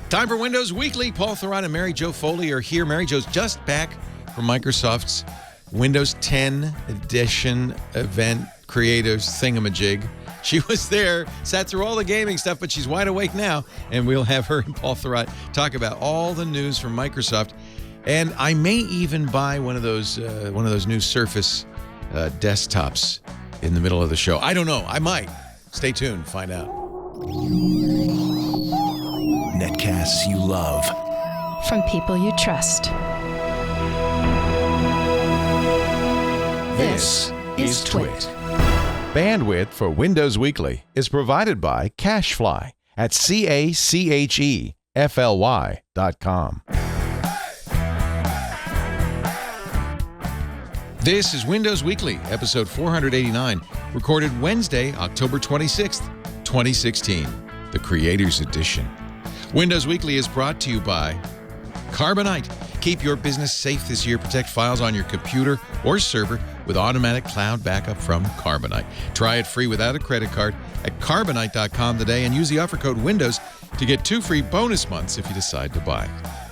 Time for Windows Weekly. Paul Thurrott and Mary Jo Foley are here. Mary Jo's just back from Microsoft's Windows 10 edition event creators thingamajig. She was there, sat through all the gaming stuff, but she's wide awake now, and we'll have her and Paul Thurrott talk about all the news from Microsoft. And I may even buy one of those new Surface desktops in the middle of the show. I don't know. I might. Stay tuned. Find out. Netcasts you love. From people you trust. This is Twit. Bandwidth for Windows Weekly is provided by CacheFly at CacheFly.com. This is Windows Weekly, episode 489, recorded Wednesday, October 26th, 2016, the Creators Edition. Windows Weekly is brought to you by Carbonite. Keep your business safe this year. Protect files on your computer or server with automatic cloud backup from Carbonite. Try it free without a credit card at Carbonite.com today and use the offer code WINDOWS to get 2 free bonus months if you decide to buy.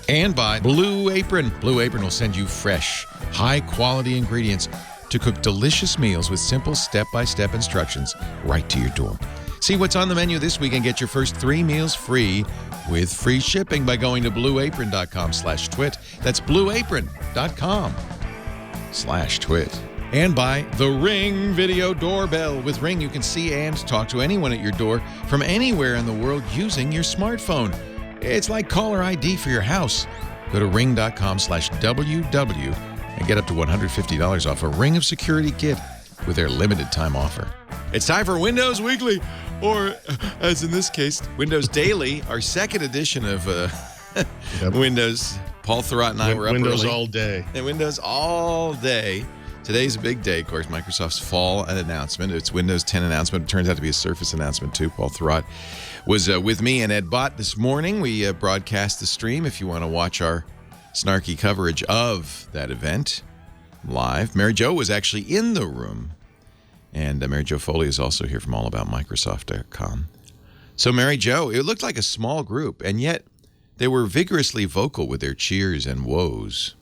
And by Blue Apron. Blue Apron will send you fresh, high-quality ingredients to cook delicious meals with simple step-by-step instructions right to your door. See what's on the menu this week and get your first 3 meals free with free shipping by going to blueapron.com/twit. That's blueapron.com/twit. And by the Ring Video Doorbell. With Ring, you can see and talk to anyone at your door from anywhere in the world using your smartphone. It's like caller ID for your house. Go to ring.com/WW and get up to $150 off a Ring of Security kit with their limited time offer. It's time for Windows Weekly, or as in this case, Windows Daily, our second edition of Windows. Paul Thurrott and I were up Windows early. all day. And Windows all day. Today's a big day, of course, Microsoft's fall announcement. It's Windows 10 announcement. It turns out to be a Surface announcement, too. Paul Thurrott was with me and Ed Bott this morning. We broadcast the stream if you want to watch our snarky coverage of that event live. Mary Jo was actually in the room. And Mary Jo Foley is also here from allaboutmicrosoft.com. So Mary Jo, it looked like a small group, and yet they were vigorously vocal with their cheers and woes.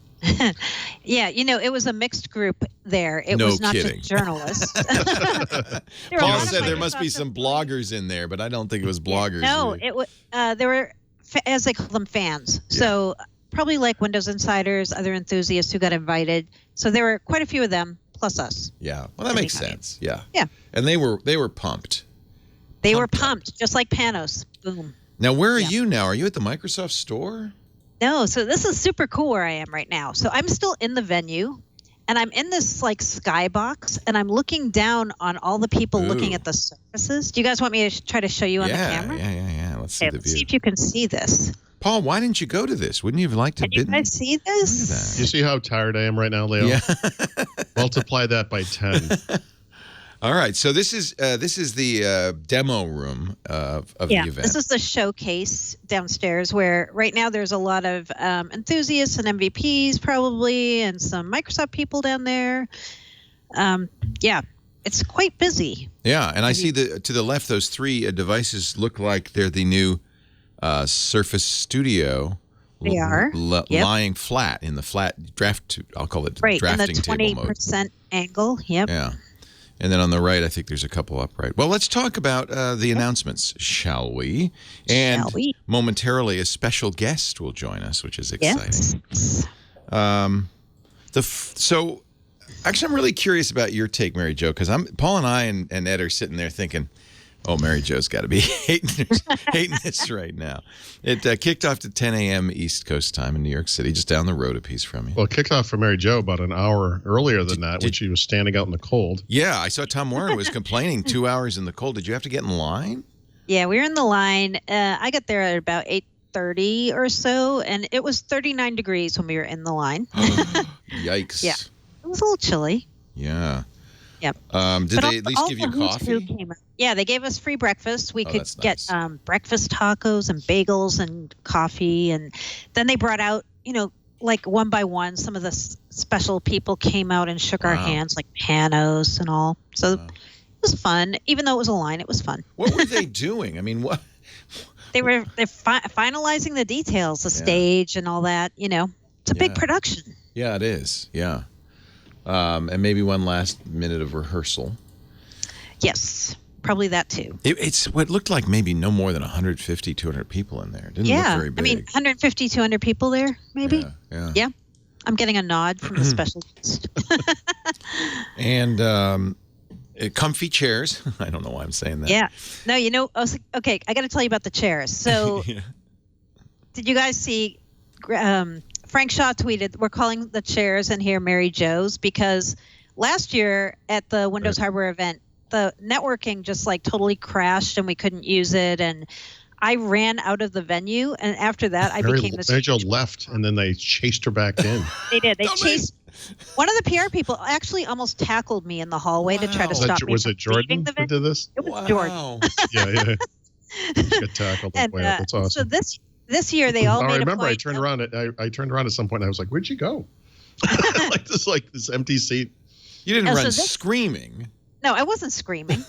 Yeah, it was a mixed group there. It No was not kidding. just journalists. Paul said there must be some bloggers in there, but I don't think it was bloggers. No, it was. There were, as they call them, fans. Yeah. So probably like Windows insiders, other enthusiasts who got invited. So there were quite a few of them. Plus us. Yeah. Well, that makes sense. Yeah. Yeah. And they were pumped. They were pumped, just like Panos. Boom. Now, where are you now? Are you at the Microsoft store? No. So this is super cool where I am right now. So I'm still in the venue, and I'm in this like skybox, and I'm looking down on all the people looking at the surfaces. Do you guys want me to try to show you on the camera? Yeah. Let's see the view. See if you can see this. Paul, why didn't you go to this? Wouldn't you have liked to? Can you guys see this? You see how tired I am right now, Leo? Yeah. Multiply that by 10. All right. So this is the demo room of the event. This is the showcase downstairs where right now there's a lot of enthusiasts and MVPs probably and some Microsoft people down there. It's quite busy. Yeah, and I see to the left those 3 devices look like they're the new Surface Studio. They are lying flat in the flat draft. I'll call it drafting table mode. Right, in the 20% angle. Yep. Yeah, and then on the right, I think there's a couple upright. Well, let's talk about the announcements, shall we? And momentarily, a special guest will join us, which is exciting. Yes. So, actually, I'm really curious about your take, Mary Jo, because Paul and I and Ed are sitting there thinking, oh, Mary Jo's got to be hating this right now. It kicked off at 10 a.m. East Coast time in New York City, just down the road a piece from you. Well, it kicked off for Mary Jo about an hour earlier than that when she was standing out in the cold. Yeah, I saw Tom Warren was complaining 2 hours in the cold. Did you have to get in line? Yeah, we were in the line. I got there at about 8:30 or so, and it was 39 degrees when we were in the line. Yikes. Yeah, it was a little chilly. Yeah. Yep. Did they at least give you coffee? Yeah, they gave us free breakfast. We could get nice. Breakfast tacos and bagels and coffee. And then they brought out, like one by one, some of the special people came out and shook our hands, like Panos and all. So it was fun. Even though it was a line, it was fun. What were they doing? I mean, they're finalizing the details, the stage and all that. It's a big production. Yeah, it is. Yeah. And maybe one last minute of rehearsal. Yes, probably that too. It's what looked like maybe no more than 150, 200 people in there. It didn't look very big. 150, 200 people there, maybe. Yeah. I'm getting a nod from the special guest. And comfy chairs. I don't know why I'm saying that. Yeah. No, okay, I got to tell you about the chairs. So did you guys see Frank Shaw tweeted, we're calling the chairs in here Mary Jo's because last year at the Windows Hardware event, the networking just like totally crashed and we couldn't use it. And I ran out of the venue. And after that, I became this. Mary Jo left and then they chased her back in. They did. They chased. One of the PR people actually almost tackled me in the hallway to try to stop me. Was it Jordan who did this? It was Jordan. Yeah. He got tackled. That's awesome. So this year they all made I remember a I turned around at some point and I was like, where'd you go? like this empty seat. You didn't run screaming. No, I wasn't screaming.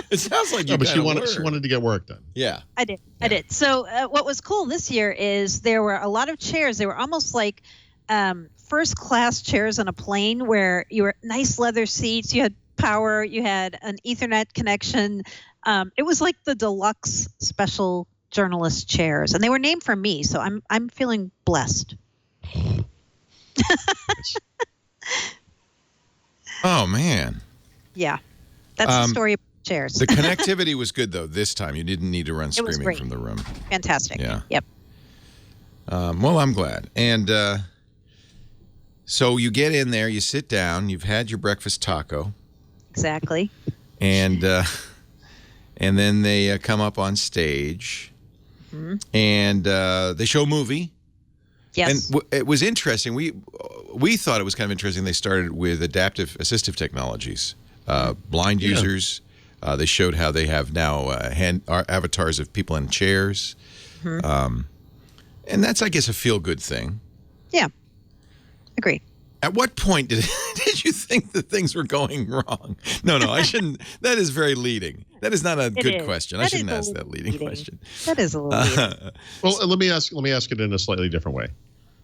It sounds like you but she wanted to get work done. Yeah. I did. So what was cool this year is there were a lot of chairs. They were almost like first class chairs on a plane where you were nice leather seats, you had power, you had an Ethernet connection. It was like the deluxe special journalist chairs, and they were named for me, so I'm feeling blessed. Oh man. Yeah. That's the story of chairs. The connectivity was good though this time. You didn't need to run screaming from the room. Fantastic. Yeah. Yep. Well, I'm glad. And so you get in there, you sit down, you've had your breakfast taco. Exactly. And then they come up on stage, and they show a movie. Yes. And it was interesting. We thought it was kind of interesting. They started with adaptive assistive technologies, blind users. They showed how they have now avatars of people in chairs, and that's, I guess, a feel-good thing. Yeah, agree. At what point did you think that things were going wrong? No, I shouldn't. That is very leading. That is not a good question. I shouldn't ask that leading question. That is a little leading. Well, let me ask it in a slightly different way,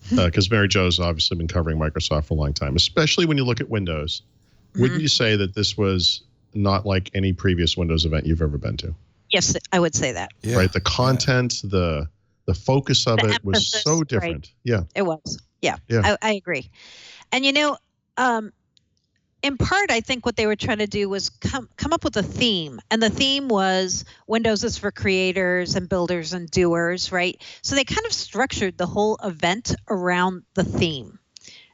because Mary Jo's obviously been covering Microsoft for a long time, especially when you look at Windows. Wouldn't you say that this was not like any previous Windows event you've ever been to? Yes, I would say that. Yeah. Right, the content, the focus of it was so different. Right. Yeah, it was. Yeah. I agree. And in part, I think what they were trying to do was come up with a theme. And the theme was Windows is for creators and builders and doers, right? So they kind of structured the whole event around the theme.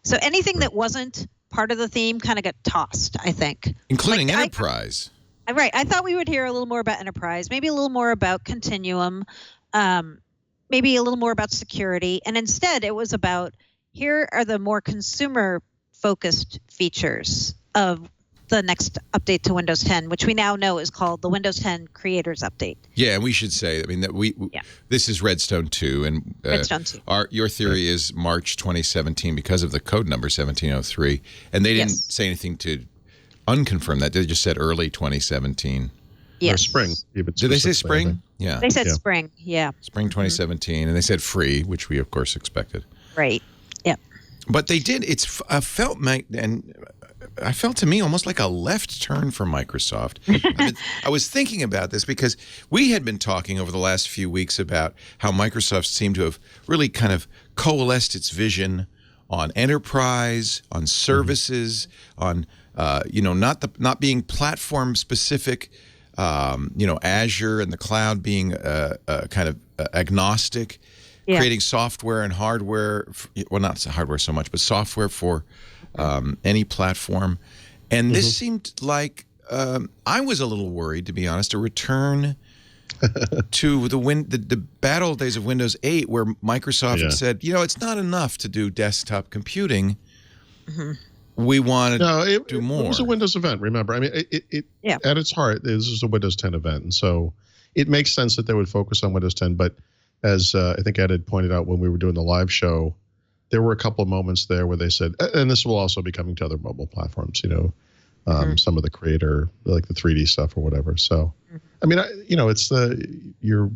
So anything that wasn't part of the theme kind of got tossed, I think. Including Enterprise. Right. I thought we would hear a little more about Enterprise, maybe a little more about Continuum, maybe a little more about security. And instead, it was about here are the more consumer-focused features of the next update to Windows 10, which we now know is called the Windows 10 Creators Update. Yeah, and we should say, I mean, that this is Redstone 2, and Redstone 2. Your theory is March 2017 because of the code number 1703, and they didn't say anything to unconfirm that. They just said early 2017. Yes. Or spring. Did they say spring? Yeah. They said spring, Spring 2017, and they said free, which we, of course, expected. Right. Yep. But they did. I felt to me almost like a left turn for Microsoft. I was thinking about this because we had been talking over the last few weeks about how Microsoft seemed to have really kind of coalesced its vision on enterprise, on services, on not being platform specific. Azure and the cloud being kind of agnostic. Creating software and hardware, well, not hardware so much, but software for any platform. And this seemed like, I was a little worried, to be honest, a return to the bad old days of Windows 8, where Microsoft had said, it's not enough to do desktop computing. We want to do more. It was a Windows event, remember. I mean, at its heart, this is a Windows 10 event. And so it makes sense that they would focus on Windows 10, but as I think Ed had pointed out when we were doing the live show, there were a couple of moments there where they said, and this will also be coming to other mobile platforms, some of the creator, like the 3D stuff or whatever. So, I mean, it's you're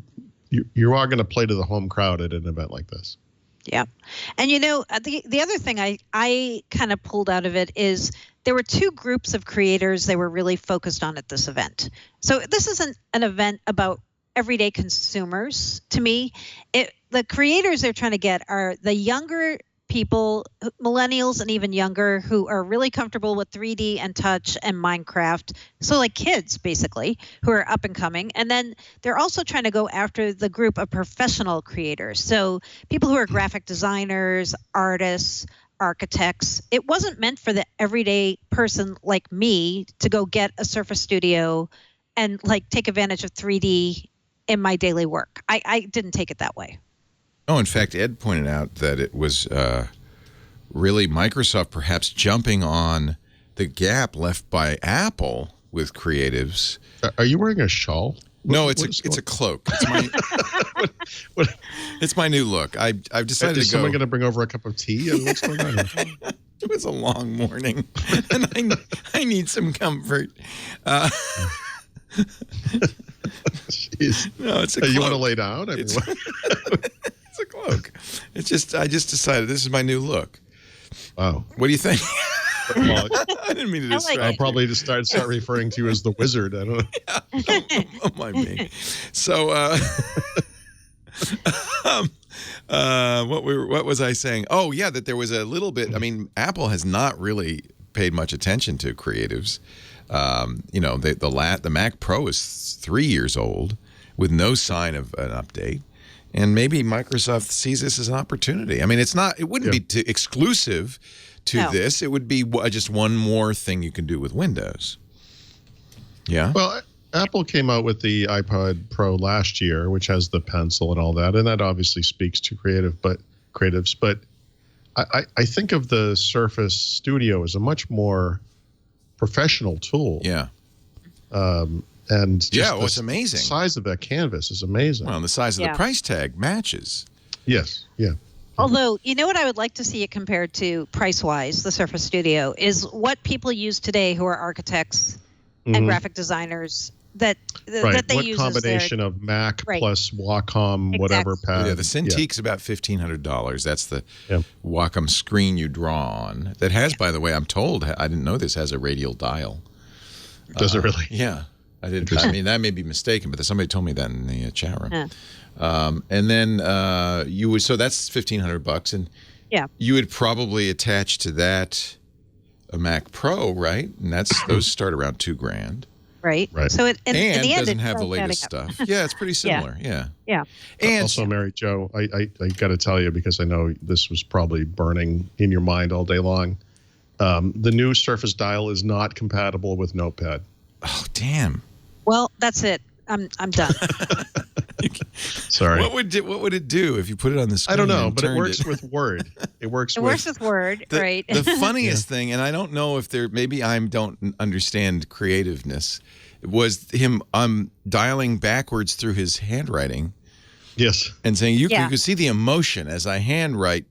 you are going to play to the home crowd at an event like this. Yeah. And the other thing I kind of pulled out of it is there were two groups of creators they were really focused on at this event. So this isn't an event about everyday consumers to me. The creators they're trying to get are the younger people, millennials and even younger, who are really comfortable with 3D and touch and Minecraft. So like kids, basically, who are up and coming. And then they're also trying to go after the group of professional creators. So people who are graphic designers, artists, architects. It wasn't meant for the everyday person like me to go get a Surface Studio and like take advantage of 3D in my daily work. I didn't take it that way. Oh, in fact, Ed pointed out that it was really Microsoft perhaps jumping on the gap left by Apple with creatives. Are you wearing a shawl? No, it's a cloak. It's my it's my new look. I've decided to go. Is someone going to bring over a cup of tea? What's going on? It was a long morning, and I need some comfort. Jeez. No, it's a cloak. You want to lay down? It's a cloak. It's just I just decided this is my new look. Wow. What do you think? Well, I didn't mean to distract I'll probably just start referring to you as the wizard. I don't know. Yeah, don't mind me. So, what was I saying? Oh, yeah, that there was a little bit. I mean, Apple has not really paid much attention to creatives. The Mac Pro is 3 years old with no sign of an update. And maybe Microsoft sees this as an opportunity. I mean, it wouldn't be exclusive to this. It would be just one more thing you can do with Windows. Yeah. Well, Apple came out with the iPod Pro last year, which has the pencil and all that, and that obviously speaks to creatives. But I think of the Surface Studio as a much more professional tool. Yeah. And just it's amazing. The size of that canvas is amazing. Well, and the size of the price tag matches. Yes. Yeah. Although, you know what I would like to see it compared to price-wise, the Surface Studio, is what people use today who are architects and graphic designers that they what use combination of Mac plus Wacom whatever pad. Yeah, the Cintiq's about $1,500. That's the Wacom screen you draw on. That has, by the way, I'm told, I didn't know this, has a radial dial. Does it really? Yeah. I didn't. I mean, that may be mistaken, but somebody told me that in the chat room. And then you would. So that's $1,500, and you would probably attach to that a Mac Pro, right? And those start around $2,000. Right. So in the end, doesn't have the latest stuff. Yeah, it's pretty similar. Yeah. And also, Mary Jo, I got to tell you, because I know this was probably burning in your mind all day long. The new Surface Dial is not compatible with Notepad. Oh, damn. Well, that's it. I'm done. Sorry. What would it do if you put it on the screen? I don't know, but it works with Word. It works with Word, right? The funniest thing, and I don't know if maybe I don't understand creativeness, was him dialing backwards through his handwriting. Yes. And saying you can see the emotion as I handwrite,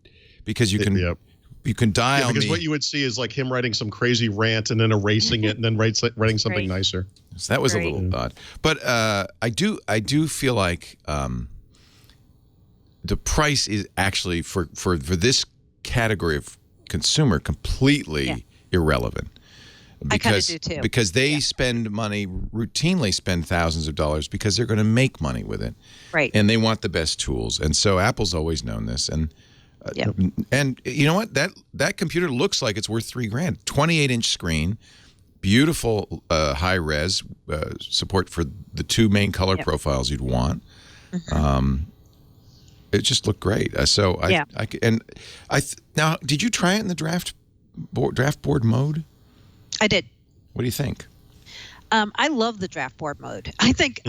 because you can you can dial because what you would see is like him writing some crazy rant and then erasing it and then writing something nicer. So that was a little odd. But I do feel like the price is actually for this category of consumer completely irrelevant. I kind of do too. Because they routinely spend thousands of dollars because they're going to make money with it. Right. And they want the best tools. And so Apple's always known this. And and you know what? That computer looks like it's worth $3,000. 28-inch screen, beautiful high res support for the two main color profiles you'd want. It just looked great. Now, did you try it in the draft board mode? I did. What do you think? I love the draft board mode. I think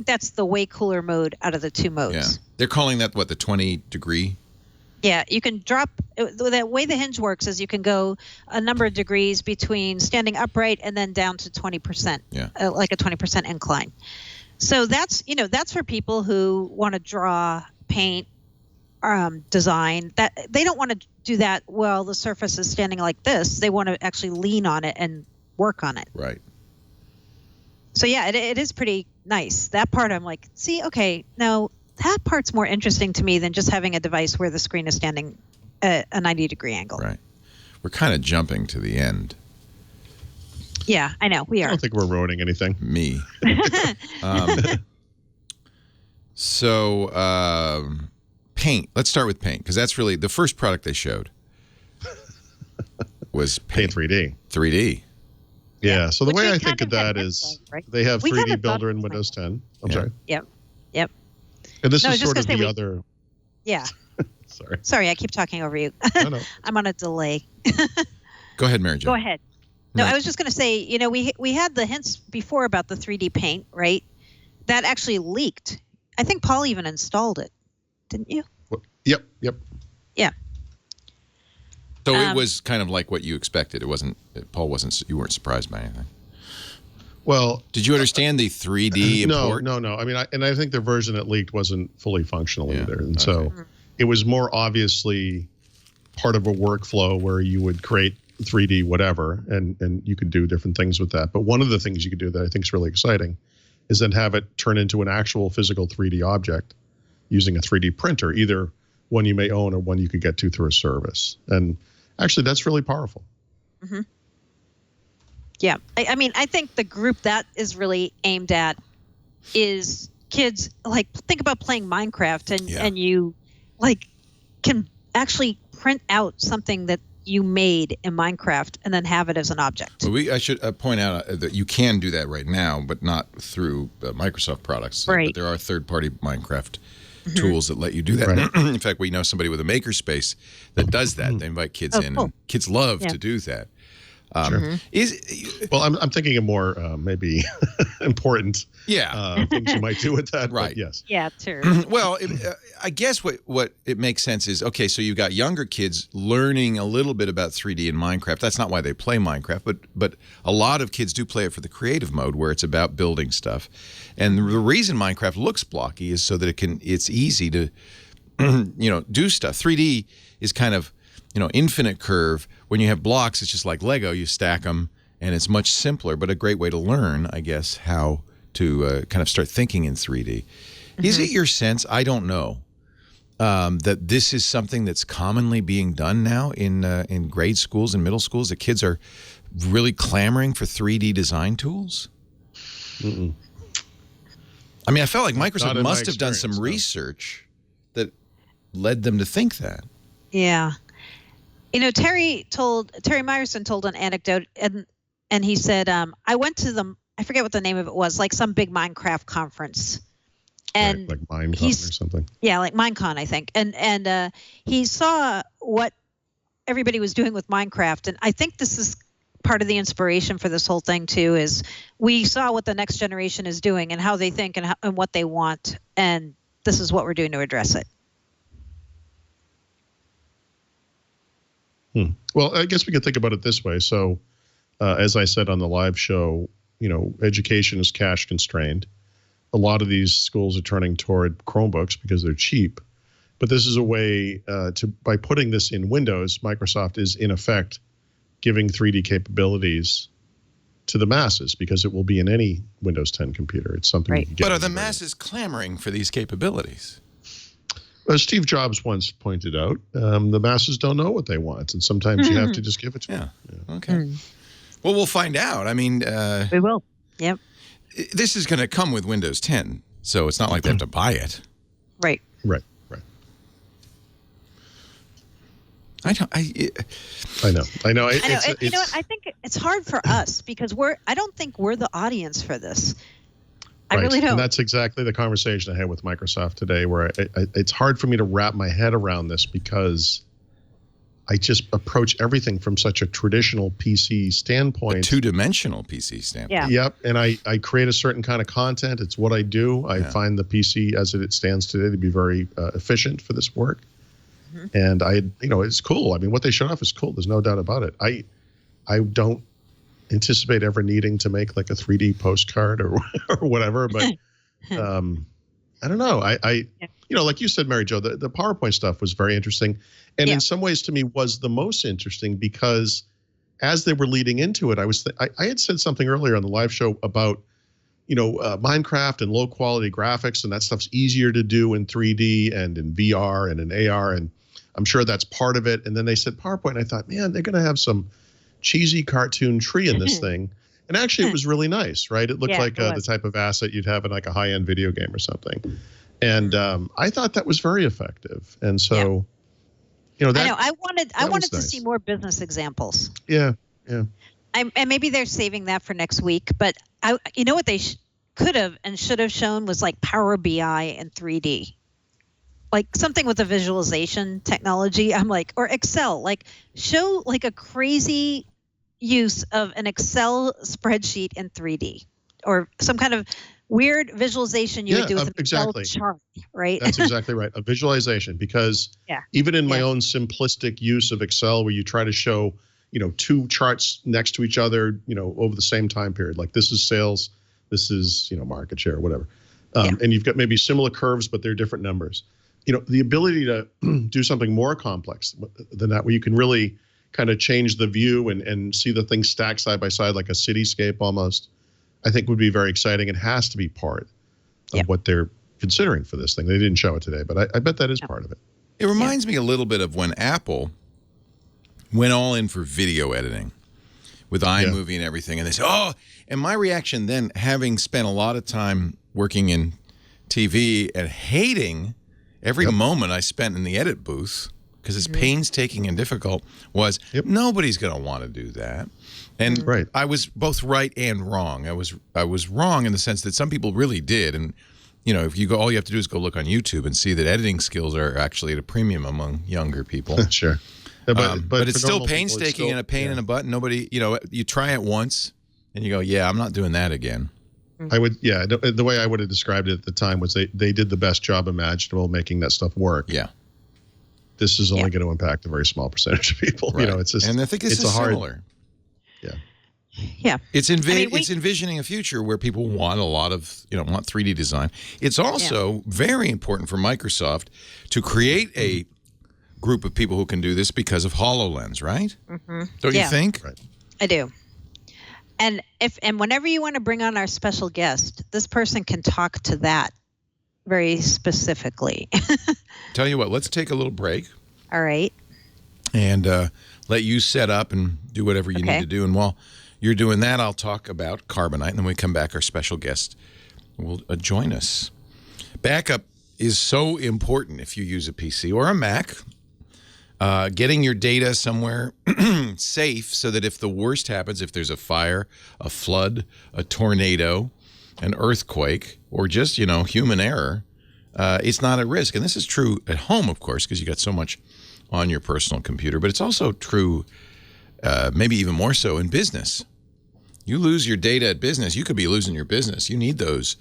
that's the way cooler mode out of the two modes. Yeah, they're calling that the 20-degree. Yeah, you can drop. The way the hinge works is you can go a number of degrees between standing upright and then down to 20%. Yeah, like a 20% incline. So that's for people who want to draw, paint, design. That they don't want to do that while the surface is standing like this. They want to actually lean on it and work on it. Right. So yeah, it is pretty nice. That part I'm like, see, okay, now that part's more interesting to me than just having a device where the screen is standing at a 90-degree angle. Right. We're kind of jumping to the end. Yeah, I know. We are. I don't think we're ruining anything. Me. So, paint. Let's start with paint, because that's really the first product they showed was Paint 3D. 3D. Yeah. So the Which way we I think kind of of had that is next time, right? they have We 3D haven't Builder done in Windows 10. I'm Yeah. sorry. Yep. And this No, I is was just sort of gonna say the we- other. Yeah. Sorry. Sorry, I keep talking over you. No. I'm on a delay. Go ahead, Mary Jo. Go ahead. No, No. I was just going to say, you know, we had the hints before about the 3D paint, right? That actually leaked. I think Paul even installed it, didn't you? Yep. Yeah. So it was kind of like what you expected. It wasn't. Paul wasn't. You weren't surprised by anything. Well, Did you understand the 3D import? No. I mean, I think the version that leaked wasn't fully functional Yeah, either, and okay. so it was more obviously part of a workflow where you would create 3D whatever, and you could do different things with that. But one of the things you could do that I think is really exciting is then have it turn into an actual physical 3D object using a 3D printer, either one you may own or one you could get to through a service. And actually, that's really powerful. Mm-hmm. Yeah. I mean, I think the group that is really aimed at is kids. Like, think about playing Minecraft and you like can actually print out something that you made in Minecraft and then have it as an object. Well, I should point out that you can do that right now, but not through Microsoft products. Right. But there are third-party Minecraft tools that let you do that. Right. In fact, we know somebody with a makerspace that does that. They invite kids in, cool. and kids love to do that. Sure. Well, I'm thinking of more maybe important things you might do with that. Right. But yes. Yeah, sure. Well, I guess what it makes sense is, okay, so you've got younger kids learning a little bit about 3D in Minecraft. That's not why they play Minecraft, but a lot of kids do play it for the creative mode where it's about building stuff. And the reason Minecraft looks blocky is so that it's easy to do stuff. 3D is kind of infinite curve. When you have blocks, it's just like Lego. You stack them, and it's much simpler, but a great way to learn, I guess, how to kind of start thinking in 3D. Is it your sense, I don't know, that this is something that's commonly being done now in grade schools and middle schools? The kids are really clamoring for 3D design tools? Mm-mm. I mean, I felt like Microsoft must have done some no. research that led them to think that. Yeah. Terry Myerson told an anecdote, and he said, I went to I forget what the name of it was, like some big Minecraft conference. And like Minecon or something. Yeah, like Minecon, I think. And he saw what everybody was doing with Minecraft. And I think this is part of the inspiration for this whole thing, too, is we saw what the next generation is doing and how they think and what they want. And this is what we're doing to address it. Well, I guess we could think about it this way. So, as I said on the live show, education is cash constrained. A lot of these schools are turning toward Chromebooks because they're cheap. But this is a way by putting this in Windows, Microsoft is in effect giving 3D capabilities to the masses because it will be in any Windows 10 computer. It's something you can get. But are the masses clamoring for these capabilities? As Steve Jobs once pointed out, the masses don't know what they want, and sometimes you have to just give it to them. Yeah. Okay. Well, we'll find out. I mean, we will. Yep. This is going to come with Windows 10, so it's not like they have to buy it. Right. Right. I know. I think it's hard for us because I don't think we're the audience for this. I really don't. And that's exactly the conversation I had with Microsoft today, where it's hard for me to wrap my head around this because I just approach everything from such a traditional PC standpoint. A two-dimensional PC standpoint. Yeah. Yep. And I create a certain kind of content. It's what I do. I find the PC as it stands today to be very efficient for this work. And it's cool. I mean, what they showed off is cool. There's no doubt about it. I don't anticipate ever needing to make like a 3D postcard or whatever, but I don't know. Like you said, Mary Jo, the PowerPoint stuff was very interesting, and in some ways to me was the most interesting because as they were leading into it, I had said something earlier on the live show about Minecraft and low quality graphics, and that stuff's easier to do in 3D and in VR and in AR, and I'm sure that's part of it. And then they said PowerPoint, and I thought, man, they're going to have some cheesy cartoon tree in this thing. And actually, it was really nice, right? It looked like the type of asset you'd have in like a high-end video game or something. And I thought that was very effective. And so, I wanted to see more business examples. Yeah. And maybe they're saving that for next week. But what they could have and should have shown was like Power BI in 3D, like something with a visualization technology. I'm like, or Excel, like show like a crazy use of an Excel spreadsheet in 3D, or some kind of weird visualization you would do with an Excel chart, right? That's exactly right. A visualization, because even in my own simplistic use of Excel, where you try to show, two charts next to each other, over the same time period, like this is sales, this is, market share, whatever. And you've got maybe similar curves, but they're different numbers. The ability to do something more complex than that, where you can really kind of change the view and see the things stacked side by side like a cityscape almost, I think would be very exciting and has to be part of what they're considering for this thing. They didn't show it today, but I bet that is part of it. It reminds me a little bit of when Apple went all in for video editing with iMovie and everything. And they said, and my reaction then, having spent a lot of time working in TV and hating every moment I spent in the edit booth, because it's painstaking and difficult, was nobody's going to want to do that. And I was both right and wrong. I was wrong in the sense that some people really did. And, if you go, all you have to do is go look on YouTube and see that editing skills are actually at a premium among younger people. Sure. But it's still painstaking and a pain in the butt. Nobody, you try it once and you go, I'm not doing that again. I would, the way I would have described it at the time was they did the best job imaginable making that stuff work. Yeah. This is only going to impact a very small percentage of people. Right. It's just, and I think this is similar. Yeah. It's envisioning a future where people want a lot of, want 3D design. It's also very important for Microsoft to create a group of people who can do this because of HoloLens, right? Mm-hmm. Don't you think? Right. I do. And whenever you want to bring on our special guest, this person can talk to that very specifically. Tell you what, let's take a little break. All right. And let you set up and do whatever you need to do. And while you're doing that, I'll talk about Carbonite. And then when we come back, our special guest will join us. Backup is so important if you use a PC or a Mac. Getting your data somewhere safe so that if the worst happens, if there's a fire, a flood, a tornado, an earthquake, or just, human error, it's not at risk. And this is true at home, of course, because you got so much on your personal computer. But it's also true, maybe even more so, in business. You lose your data at business, you could be losing your business. You need those,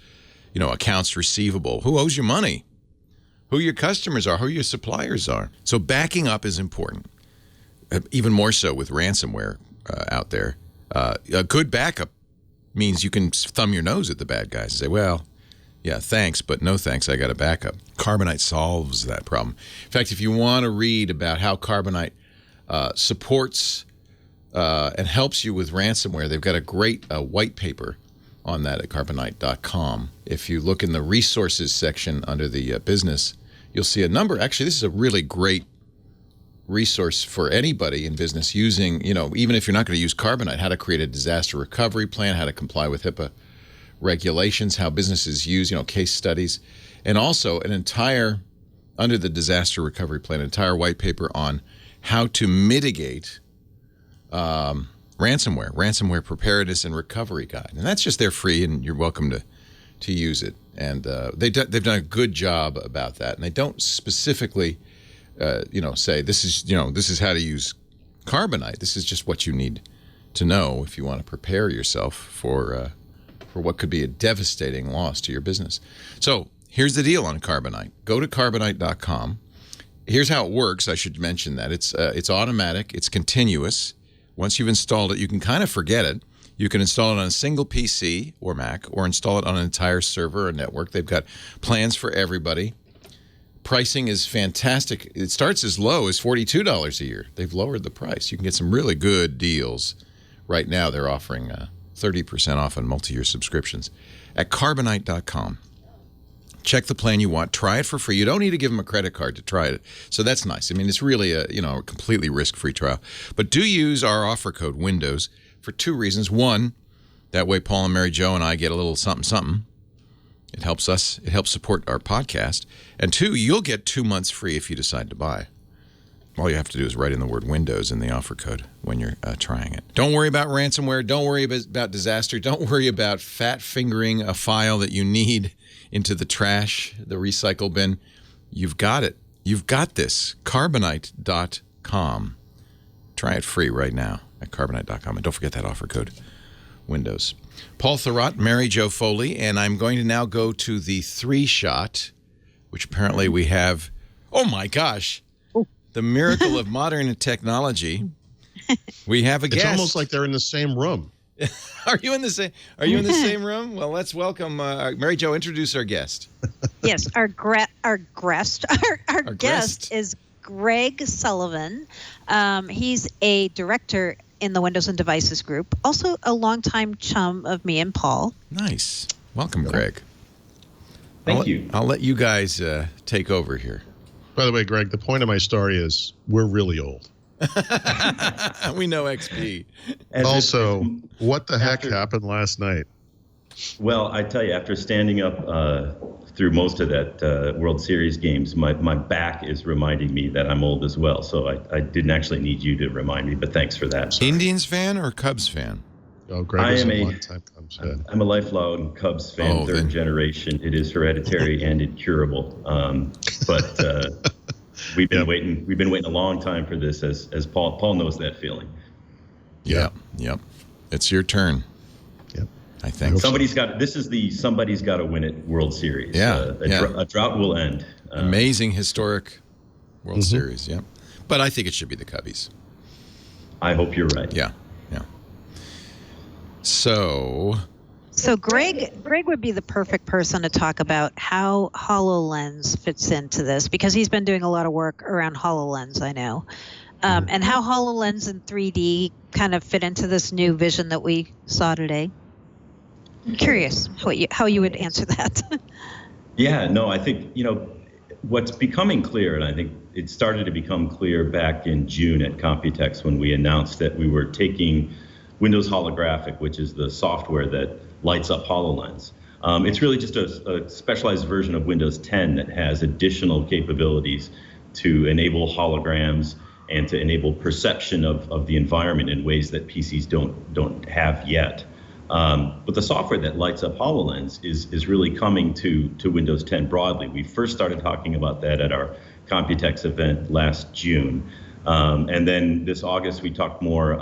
accounts receivable. Who owes you money? Who your customers are, who your suppliers are. So backing up is important, even more so with ransomware out there. A good backup means you can thumb your nose at the bad guys and say, well, yeah, thanks, but no thanks, I got a backup. Carbonite solves that problem. In fact, if you want to read about how Carbonite supports and helps you with ransomware, they've got a great white paper on that at carbonite.com. If you look in the resources section under the business, you'll see a number. Actually, this is a really great resource for anybody in business using, even if you're not going to use Carbonite, how to create a disaster recovery plan, how to comply with HIPAA regulations, how businesses use, case studies, and also an entire, under the disaster recovery plan, an entire white paper on how to mitigate ransomware preparedness and recovery guide. And that's just there free, and you're welcome to use it. And they've done a good job about that. And they don't specifically, say this is how to use Carbonite. This is just what you need to know if you want to prepare yourself for what could be a devastating loss to your business. So here's the deal on Carbonite. Go to carbonite.com. Here's how it works. I should mention that it's automatic. It's continuous. Once you've installed it, you can kind of forget it. You can install it on a single PC or Mac, or install it on an entire server or network. They've got plans for everybody. Pricing is fantastic. It starts as low as $42 a year. They've lowered the price. You can get some really good deals right now. They're offering 30% off on multi-year subscriptions at Carbonite.com. Check the plan you want. Try it for free. You don't need to give them a credit card to try it. So that's nice. I mean, it's really a completely risk-free trial. But do use our offer code WINDOWS for 2 reasons. 1, that way Paul and Mary Jo and I get a little something. It helps us. It helps support our podcast. And 2, you'll get 2 months free if you decide to buy. All you have to do is write in the word WINDOWS in the offer code when you're trying it. Don't worry about ransomware. Don't worry about disaster. Don't worry about fat fingering a file that you need into the trash, the recycle bin. You've got it. You've got this. Carbonite.com. Try it free right now at Carbonite.com. And don't forget that offer code, WINDOWS. Paul Thurrott, Mary Jo Foley, and I'm going to now go to the 3-shot, which apparently we have, oh my gosh, the miracle of modern technology. We have a guest. It's almost like they're in the same room. Are you in the same room? Well, let's welcome Mary Jo. Introduce our guest. Yes, our guest is Greg Sullivan. He's a director in the Windows and Devices group, also a longtime chum of me and Paul. Nice. Welcome, Greg. Thank you. I'll let you guys take over here. By the way, Greg, the point of my story is we're really old. We know XP. Also, what the heck happened last night? Well, I tell you, after standing up through most of that World Series games, my back is reminding me that I'm old as well. So I didn't actually need you to remind me, but thanks for that. Indians fan or Cubs fan? Oh, Greg is a long-time Cubs fan. I'm a lifelong Cubs fan, third generation. It is hereditary and incurable. But we've been waiting. We've been waiting a long time for this, as Paul knows that feeling. Yep. It's your turn. Yep. I think somebody's got to win it. World Series. A drought will end. Amazing historic World Series. Yeah, but I think it should be the Cubbies. I hope you're right. Yeah. So Greg would be the perfect person to talk about how HoloLens fits into this, because he's been doing a lot of work around HoloLens, I know, and how HoloLens and 3D kind of fit into this new vision that we saw today. I'm curious how you would answer that. Yeah, no, I think, what's becoming clear, and I think it started to become clear back in June at Computex when we announced that we were taking Windows Holographic, which is the software that lights up HoloLens. It's really just a specialized version of Windows 10 that has additional capabilities to enable holograms and to enable perception of the environment in ways that PCs don't have yet. But the software that lights up HoloLens is really coming to Windows 10 broadly. We first started talking about that at our Computex event last June. And then this August, we talked more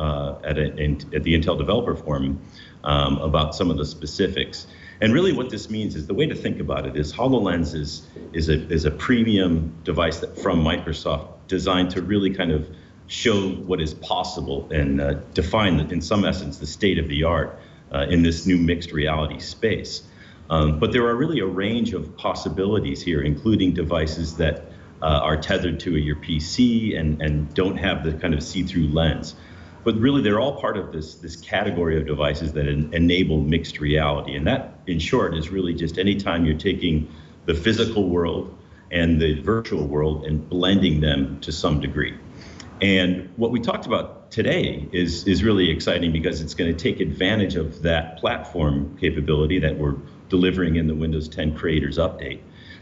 at the Intel Developer Forum about some of the specifics. And really what this means is, the way to think about it is, HoloLens is a premium device from Microsoft, designed to really kind of show what is possible and define, in some essence, the state of the art in this new mixed reality space. But there are really a range of possibilities here, including devices that are tethered to your PC and don't have the kind of see-through lens. But really, they're all part of this category of devices that enable mixed reality. And that, in short, is really just anytime you're taking the physical world and the virtual world and blending them to some degree. And what we talked about today is really exciting, because it's going to take advantage of that platform capability that we're delivering in the Windows 10 Creators Update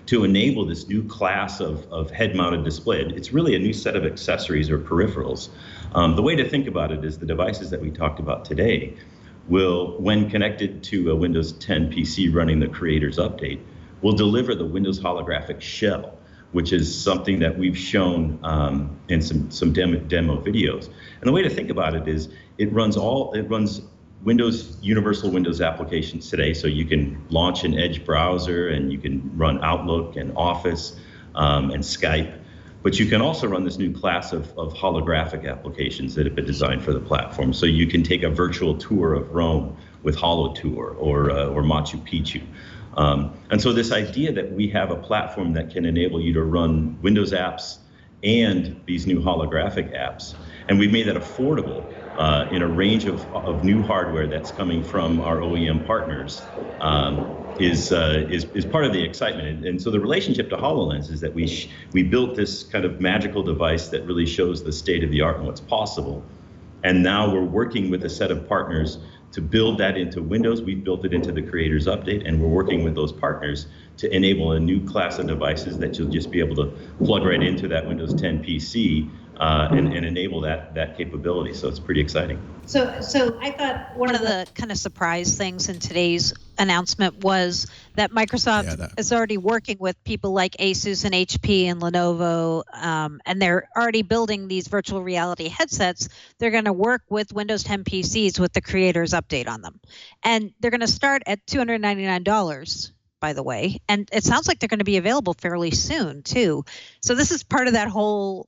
to enable this new class of head-mounted display. It's really a new set of accessories or peripherals. The way to think about it is, the devices that we talked about today will, when connected to a Windows 10 PC running the Creators Update, will deliver the Windows holographic shell, which is something that we've shown in some demo videos. And the way to think about it is, it runs universal Windows applications today. So you can launch an Edge browser, and you can run Outlook and Office and Skype. But you can also run this new class of holographic applications that have been designed for the platform. So you can take a virtual tour of Rome with HoloTour or Machu Picchu. And so this idea that we have a platform that can enable you to run Windows apps and these new holographic apps. And we've made that affordable in a range of new hardware that's coming from our OEM partners. Is part of the excitement. And so the relationship to HoloLens is that we built this kind of magical device that really shows the state of the art and what's possible. And now we're working with a set of partners to build that into Windows. We've built it into the Creators Update, and we're working with those partners to enable a new class of devices that you'll just be able to plug right into that Windows 10 PC and enable that capability. So it's pretty exciting. So I thought one of the kind of surprise things in today's announcement was that Microsoft is already working with people like Asus and HP and Lenovo, and they're already building these virtual reality headsets. They're going to work with Windows 10 PCs with the Creators Update on them. And they're going to start at $299, by the way. And it sounds like they're going to be available fairly soon, too. So this is part of that whole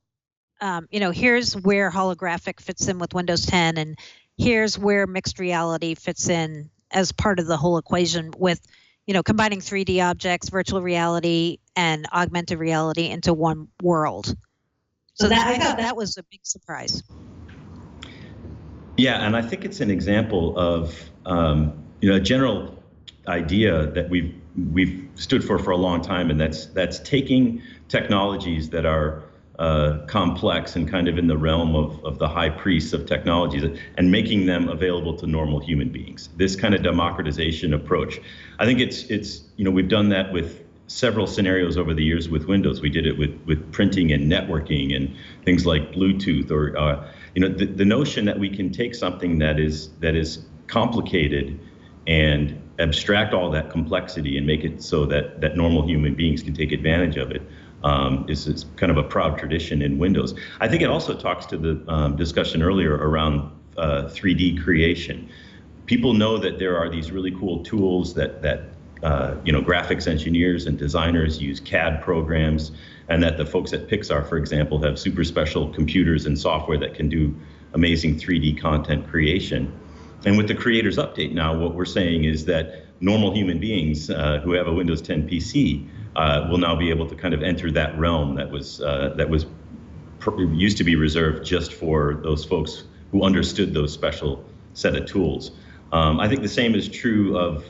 here's where holographic fits in with Windows 10, and here's where mixed reality fits in as part of the whole equation with, combining 3D objects, virtual reality, and augmented reality into one world. So I thought that was a big surprise. Yeah, and I think it's an example of, a general idea that we've stood for a long time, and that's taking technologies that are complex and kind of in the realm of the high priests of technologies and making them available to normal human beings. This kind of democratization approach. I think it's we've done that with several scenarios over the years with Windows. We did it with printing and networking and things like Bluetooth, or the notion that we can take something that is complicated and abstract all that complexity and make it so that normal human beings can take advantage of it. Is kind of a proud tradition in Windows. I think it also talks to the discussion earlier around 3D creation. People know that there are these really cool tools that graphics engineers and designers use, CAD programs, and that the folks at Pixar, for example, have super special computers and software that can do amazing 3D content creation. And with the Creators Update now, what we're saying is that normal human beings who have a Windows 10 PC will now be able to kind of enter that realm that was used to be reserved just for those folks who understood those special set of tools. I think the same is true of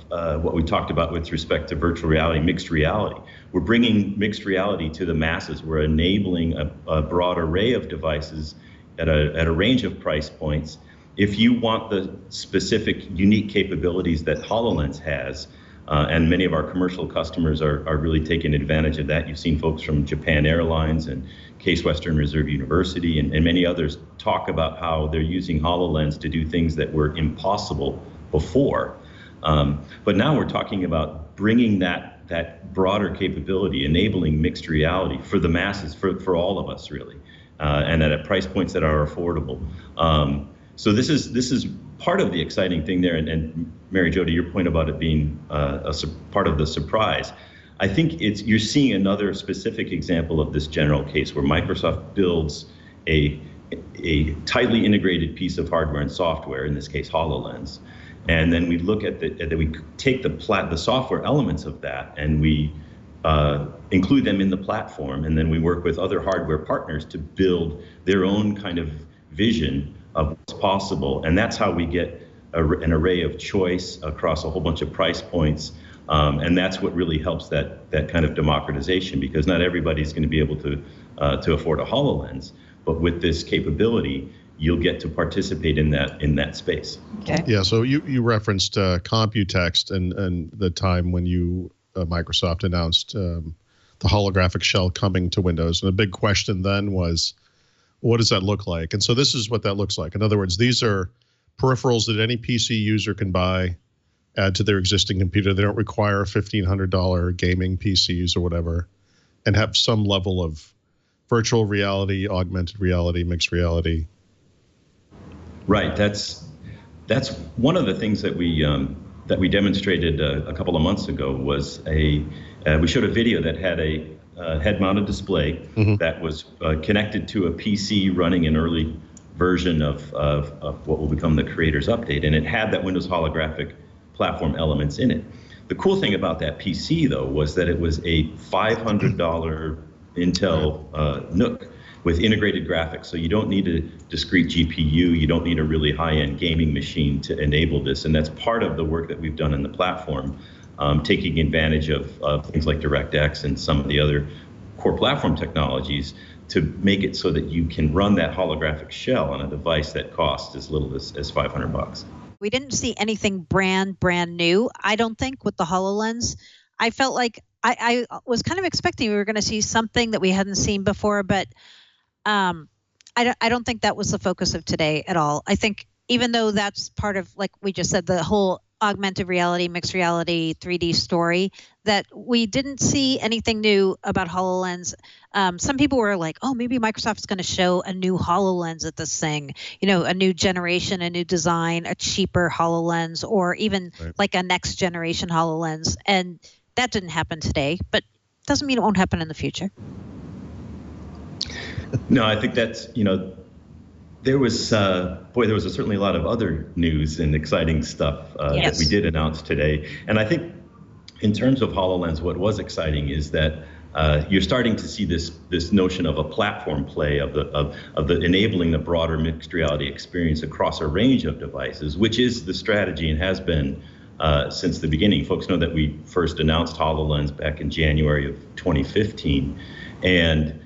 what we talked about with respect to virtual reality, mixed reality. We're bringing mixed reality to the masses. We're enabling a broad array of devices at a range of price points. If you want the specific unique capabilities that HoloLens has, and many of our commercial customers are really taking advantage of that. You've seen folks from Japan Airlines and Case Western Reserve University and many others talk about how they're using HoloLens to do things that were impossible before. But now we're talking about bringing that broader capability, enabling mixed reality for the masses, for all of us really, and at price points that are affordable. So this is part of the exciting thing there, and Mary Jo, to your point about it being part of the surprise, I think you're seeing another specific example of this general case where Microsoft builds a tightly integrated piece of hardware and software, in this case HoloLens, and then we look at we take the software elements of that and we include them in the platform, and then we work with other hardware partners to build their own kind of vision of what's possible, and that's how we get an array of choice across a whole bunch of price points, and that's what really helps that kind of democratization, because not everybody's going to be able to afford a HoloLens, but with this capability, you'll get to participate in that space. Okay. Yeah. So you referenced Computex and the time when Microsoft announced the holographic shell coming to Windows, and a big question then was, what does that look like? And so this is what that looks like. In other words, these are peripherals that any PC user can buy, add to their existing computer. They don't require $1,500 gaming PCs or whatever, and have some level of virtual reality, augmented reality, mixed reality. Right. That's one of the things that we demonstrated a couple of months ago. Was we showed a video that had a head-mounted display that was connected to a PC running an early version of what will become the Creators Update, and it had that Windows holographic platform elements in it. The cool thing about that PC, though, was that it was a $500 Intel NUC with integrated graphics. So you don't need a discrete GPU. You don't need a really high-end gaming machine to enable this. And that's part of the work that we've done in the platform, taking advantage of things like DirectX and some of the other core platform technologies to make it so that you can run that holographic shell on a device that costs as little as $500. We didn't see anything brand new, I don't think, with the HoloLens. I felt like I was kind of expecting we were going to see something that we hadn't seen before, but I don't think that was the focus of today at all. I think even though that's part of, like we just said, the whole augmented reality, mixed reality, 3D story, that we didn't see anything new about HoloLens. Some people were like, oh, maybe Microsoft's going to show a new HoloLens at this thing, a new generation, a new design, a cheaper HoloLens, or even like a next generation HoloLens. And that didn't happen today, but doesn't mean it won't happen in the future. No, I think that's, there was certainly a lot of other news and exciting stuff that we did announce today. And I think in terms of HoloLens, what was exciting is that you're starting to see this notion of a platform play of the enabling the broader mixed reality experience across a range of devices, which is the strategy and has been since the beginning. Folks know that we first announced HoloLens back in January of 2015, and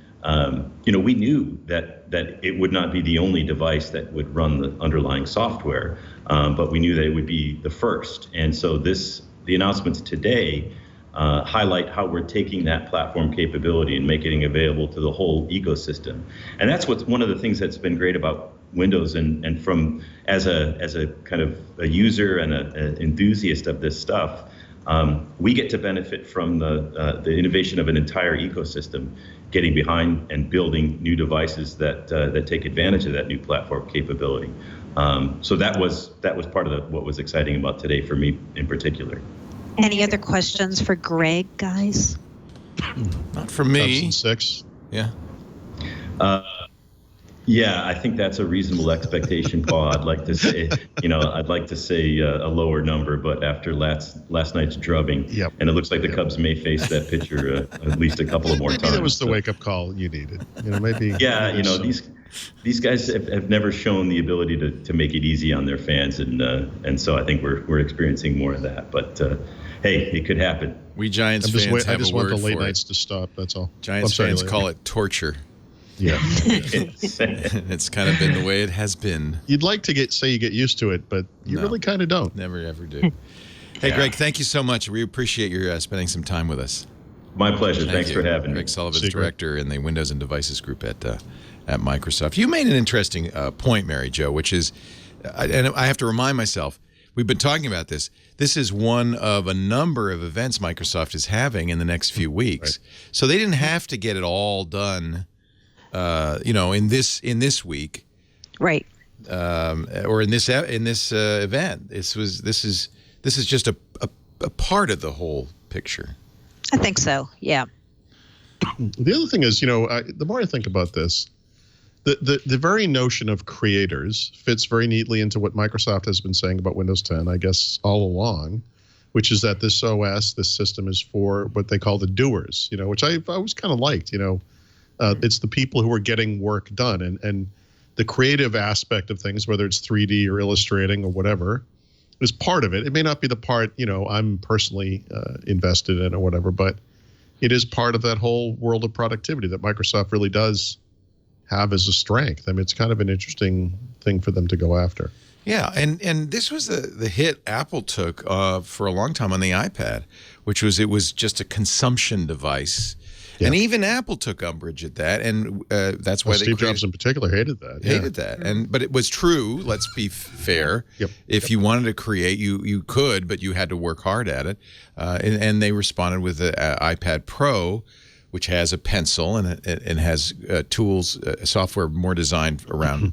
we knew that it would not be the only device that would run the underlying software, but we knew that it would be the first. And so the announcements today highlight how we're taking that platform capability and making it available to the whole ecosystem. And that's one of the things that's been great about Windows, and from as a kind of a user and an enthusiast of this stuff, we get to benefit from the innovation of an entire ecosystem, getting behind and building new devices that take advantage of that new platform capability. So that was part of what was exciting about today for me in particular. Any other questions for Greg, guys? Not for me. 6. Yeah. Yeah, I think that's a reasonable expectation, Paul. I'd like to say, a lower number, but after last night's drubbing, and it looks like the Cubs may face that pitcher at least a couple of more times. Maybe that was the wake-up call you needed. Maybe. Yeah, these guys have never shown the ability to make it easy on their fans, and so I think we're experiencing more of that. But hey, it could happen. We Giants fans have I just a word want the late for nights it. to stop. That's all. Giants fans call it torture. Yeah. It's kind of been the way it has been. You'd like to say you get used to it, but you really kind of don't. Never ever do. Hey, Greg, thank you so much. We appreciate your spending some time with us. My pleasure. Thanks for having me. Greg Sullivan is director in the Windows and Devices group at Microsoft. You made an interesting point, Mary Jo, which is, and I have to remind myself, we've been talking about this. This is one of a number of events Microsoft is having in the next few weeks. Right. So they didn't have to get it all done in this week, right? Or in this event. This is just a part of the whole picture. I think so. Yeah. The other thing is, the more I think about this, the very notion of creators fits very neatly into what Microsoft has been saying about Windows 10, I guess, all along, which is that this OS, this system, is for what they call the doers. Which I always kind of liked. It's the people who are getting work done, and the creative aspect of things, whether it's 3D or illustrating or whatever, is part of it. It may not be the part, I'm personally invested in or whatever, but it is part of that whole world of productivity that Microsoft really does have as a strength. I mean, it's kind of an interesting thing for them to go after. Yeah, and this was the hit Apple took for a long time on the iPad, which was it was just a consumption device. Yeah. And even Apple took umbrage at that, and that's why Steve Jobs in particular hated that. But it was true. Let's be fair. If you wanted to create, you could, but you had to work hard at it. And they responded with the iPad Pro, which has a pencil and has tools, software more designed around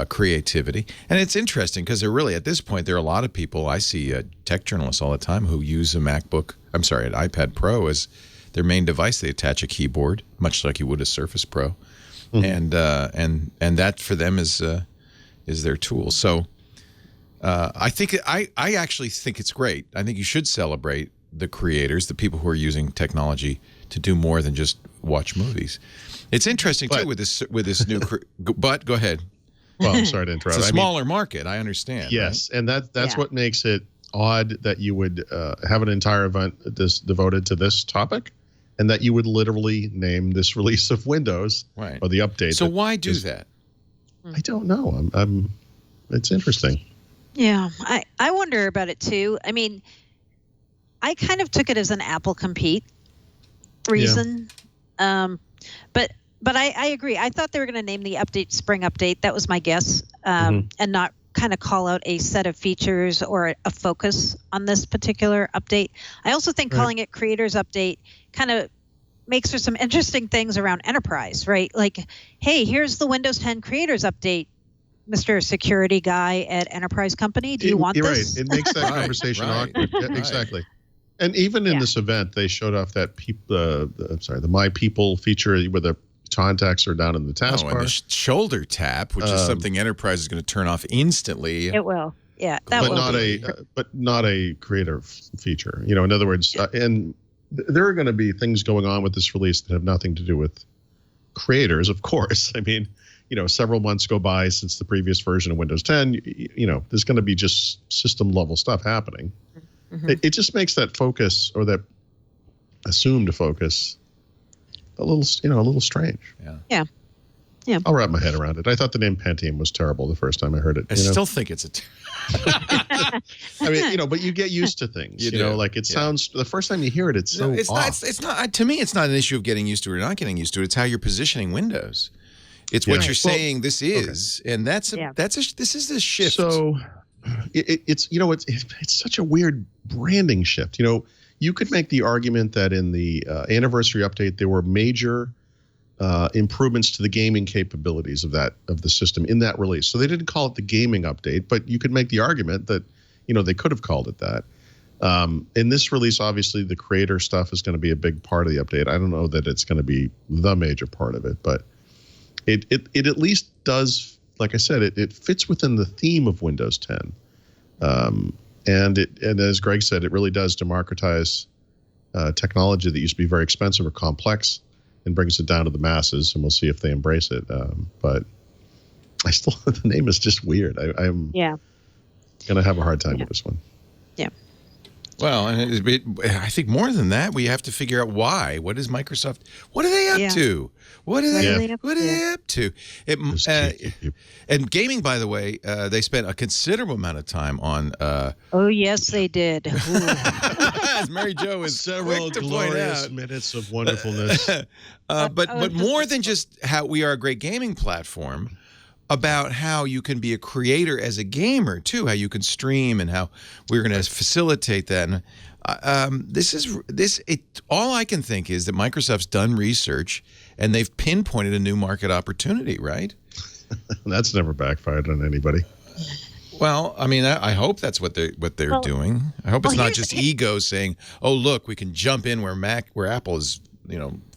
creativity. And it's interesting because they're really, at this point, there are a lot of people, I see tech journalists all the time who use an iPad Pro as their main device. They attach a keyboard, much like you would a Surface Pro, and that for them is their tool. So I actually think it's great. I think you should celebrate the creators, the people who are using technology to do more than just watch movies. It's interesting too with this new. But go ahead. Well, I'm sorry to interrupt. It's a smaller market. I understand. Yes, right? and that's what makes it odd that you would have an entire event devoted to this topic, and that you would literally name this release of Windows or the update. So why do that? I don't know. It's interesting. Yeah, I wonder about it too. I mean, I kind of took it as an Apple compete reason, but I agree. I thought they were going to name the update Spring Update. That was my guess, and not kind of call out a set of features or a focus on this particular update. I also think calling it Creators Update kind of makes for some interesting things around enterprise, right? Like, hey, here's the Windows 10 Creators Update, Mr. Security Guy at Enterprise Company. Do you want this? Right. It makes that conversation awkward. Yeah, exactly. And even in this event, they showed off that the My People feature where the contacts are down in the taskbar. And the shoulder tap, which is something Enterprise is going to turn off instantly. It will. Yeah, but not a creative feature. In other words, and there are going to be things going on with this release that have nothing to do with creators, of course. I mean, several months go by since the previous version of Windows 10. There's going to be just system level stuff happening. It just makes that focus, or that assumed focus, a little strange. Yeah. I'll wrap my head around it. I thought the name Pentium was terrible the first time I heard it. I still think it's I mean, but you get used to things. Like it sounds, the first time you hear it, it's so off. It's not. To me, it's not an issue of getting used to it or not getting used to it. It's how you're positioning Windows. It's what you're saying this is, and this is a shift. So it's such a weird branding shift. You could make the argument that in the anniversary update there were major improvements to the gaming capabilities of the system in that release. So they didn't call it the gaming update, but you could make the argument that they could have called it that. In this release, obviously the creator stuff is going to be a big part of the update. I don't know that it's going to be the major part of it, but it at least does, like I said, it fits within the theme of Windows 10. And as Greg said, it really does democratize technology that used to be very expensive or complex, and brings it down to the masses. And we'll see if they embrace it. But I still, the name is just weird. I'm going to have a hard time with this one. Yeah. Well, and I think more than that, we have to figure out why. What is Microsoft? What are they up to? What are they up to? And gaming, by the way, they spent a considerable amount of time on. Oh yes, they did. As Mary Jo is several quick to glorious point out. Minutes of wonderfulness. But more than just how we are a great gaming platform, about how you can be a creator as a gamer too, how you can stream, and how we're going to facilitate that. And all I can think is that Microsoft's done research and they've pinpointed a new market opportunity, right? That's never backfired on anybody. Well, I mean, I hope that's what they're doing. I hope it's not just ego saying, "Oh, look, we can jump in where Apple is,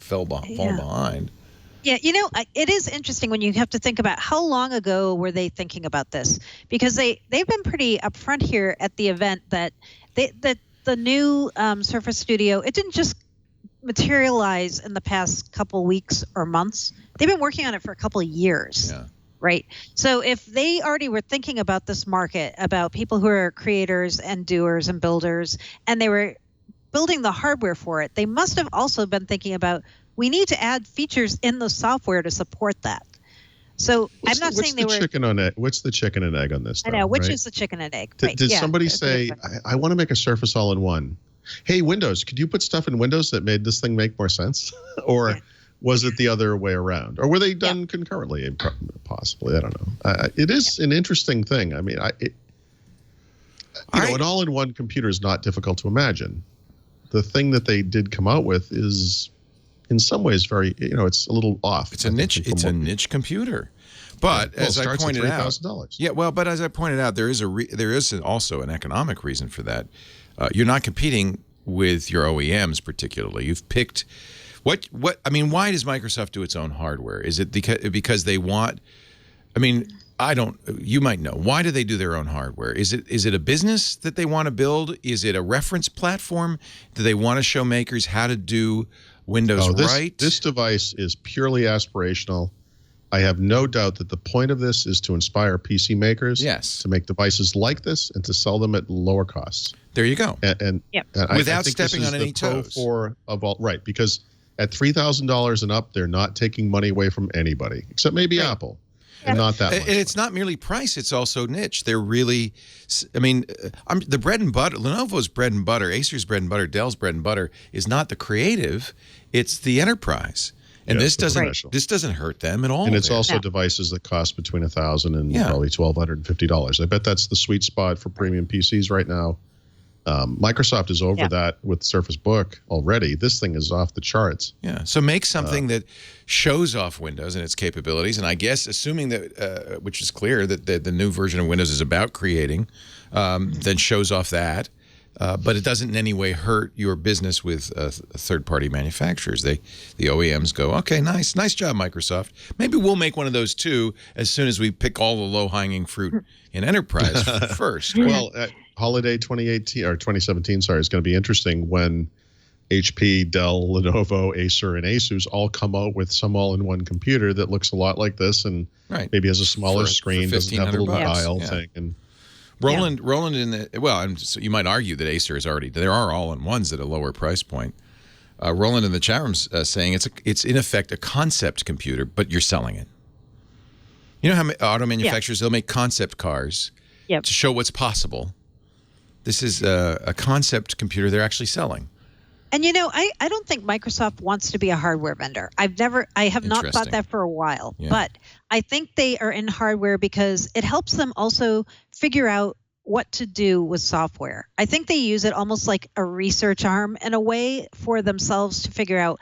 fallen behind." Yeah, it is interesting when you have to think about how long ago were they thinking about this, because they've been pretty upfront here at the event that the new Surface Studio, it didn't just materialize in the past couple weeks or months. They've been working on it for a couple of years. Yeah. Right. So if they already were thinking about this market, about people who are creators and doers and builders, and they were building the hardware for it, they must have also been thinking about, we need to add features in the software to support that. So I'm not saying they were. What's the chicken and egg on this? I know, which is the chicken and egg. Did somebody say, I want to make a Surface all-in-one? Hey, Windows, could you put stuff in Windows that made this thing make more sense? Or was it the other way around? Or were they done concurrently? Possibly. I don't know. It is an interesting thing. I mean, an all-in-one computer is not difficult to imagine. The thing that they did come out with is, in some ways, very, it's a little off. It's a niche computer. But as I pointed out, $3,000. But as I pointed out, there is also an economic reason for that. You're not competing with your OEMs particularly. You've picked what I mean. Why does Microsoft do its own hardware? Is it because they want? I mean, I don't. You might know. Why do they do their own hardware? Is it a business that they want to build? Is it a reference platform? Do they want to show makers how to do Windows right. This device is purely aspirational. I have no doubt that the point of this is to inspire PC makers to make devices like this and to sell them at lower costs. There you go. And without stepping on any toes. Right, because at $3,000 and up, they're not taking money away from anybody, except maybe Apple. And not that much. And it's not merely price, it's also niche. They're really, I mean, the bread and butter, Lenovo's bread and butter, Acer's bread and butter, Dell's bread and butter is not the creative, it's the enterprise. And this doesn't hurt them at all. And it's also devices that cost between $1,000 and probably $1,250. I bet that's the sweet spot for premium PCs right now. Microsoft is over that with Surface Book already. This thing is off the charts. Yeah. So make something that shows off Windows and its capabilities. And I guess assuming that, which is clear, that the new version of Windows is about creating, then shows off that. But it doesn't in any way hurt your business with third-party manufacturers. The OEMs go, okay, nice job, Microsoft. Maybe we'll make one of those too as soon as we pick all the low-hanging fruit in enterprise first. Right? Well, holiday 2018 or 2017, sorry, is going to be interesting when HP, Dell, Lenovo, Acer, and Asus all come out with some all-in-one computer that looks a lot like this and maybe has a smaller screen, doesn't have a little dial thing, and. Roland in the so you might argue that Acer is already there are all-in-ones at a lower price point. Roland in the chat room saying it's in effect a concept computer, but you're selling it. You know how auto manufacturers they'll make concept cars to show what's possible. This is a concept computer they're actually selling. And I don't think Microsoft wants to be a hardware vendor. I have not thought that for a while, but I think they are in hardware because it helps them also figure out what to do with software. I think they use it almost like a research arm in a way for themselves to figure out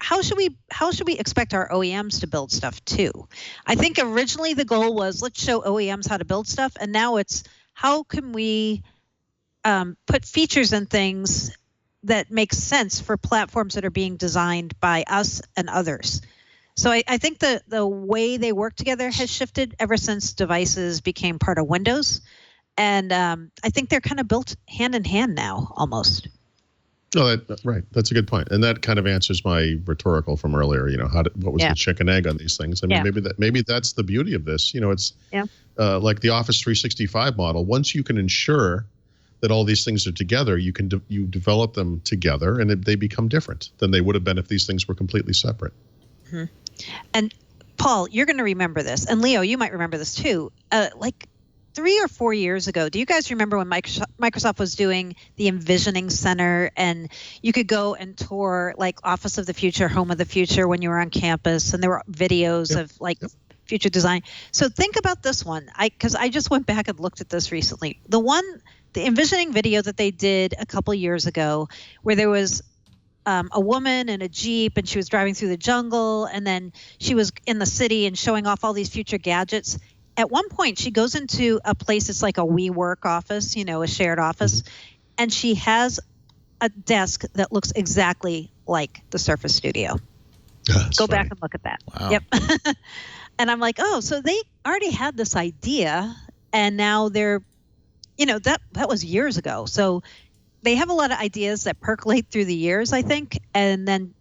how should we expect our OEMs to build stuff too. I think originally the goal was let's show OEMs how to build stuff, and now it's how can we put features and things that makes sense for platforms that are being designed by us and others. So I think the way they work together has shifted ever since devices became part of Windows. And I think they're kind of built hand in hand now, almost. Oh, right. That's a good point. And that kind of answers my rhetorical from earlier, what was the chicken egg on these things? I mean, maybe that's the beauty of this. It's like the Office 365 model. Once you can ensure that all these things are together, you develop them together, and they become different than they would have been if these things were completely separate. Mm-hmm. And Paul, you're going to remember this, and Leo, you might remember this too. Like 3 or 4 years ago, do you guys remember when Microsoft was doing the Envisioning Center, and you could go and tour like Office of the Future, Home of the Future when you were on campus, and there were videos of future design. So think about this one, because I just went back and looked at this recently. The envisioning video that they did a couple years ago, where there was a woman in a Jeep and she was driving through the jungle, and then she was in the city and showing off all these future gadgets. At one point, she goes into a place that's like a WeWork office, a shared office, and she has a desk that looks exactly like the Surface Studio. Go back and look at that. Wow. Yep. And I'm like, oh, so they already had this idea, and now they're that was years ago. So they have a lot of ideas that percolate through the years, I think, and then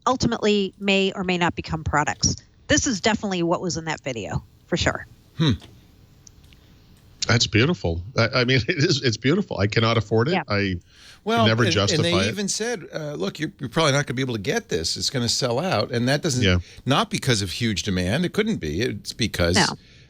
ultimately may or may not become products. This is definitely what was in that video, for sure. That's beautiful. I mean, it's beautiful. I cannot afford it. I never justify it. And they even said, look, you're probably not going to be able to get this. It's going to sell out. And that doesn't, not because of huge demand. It couldn't be. It's because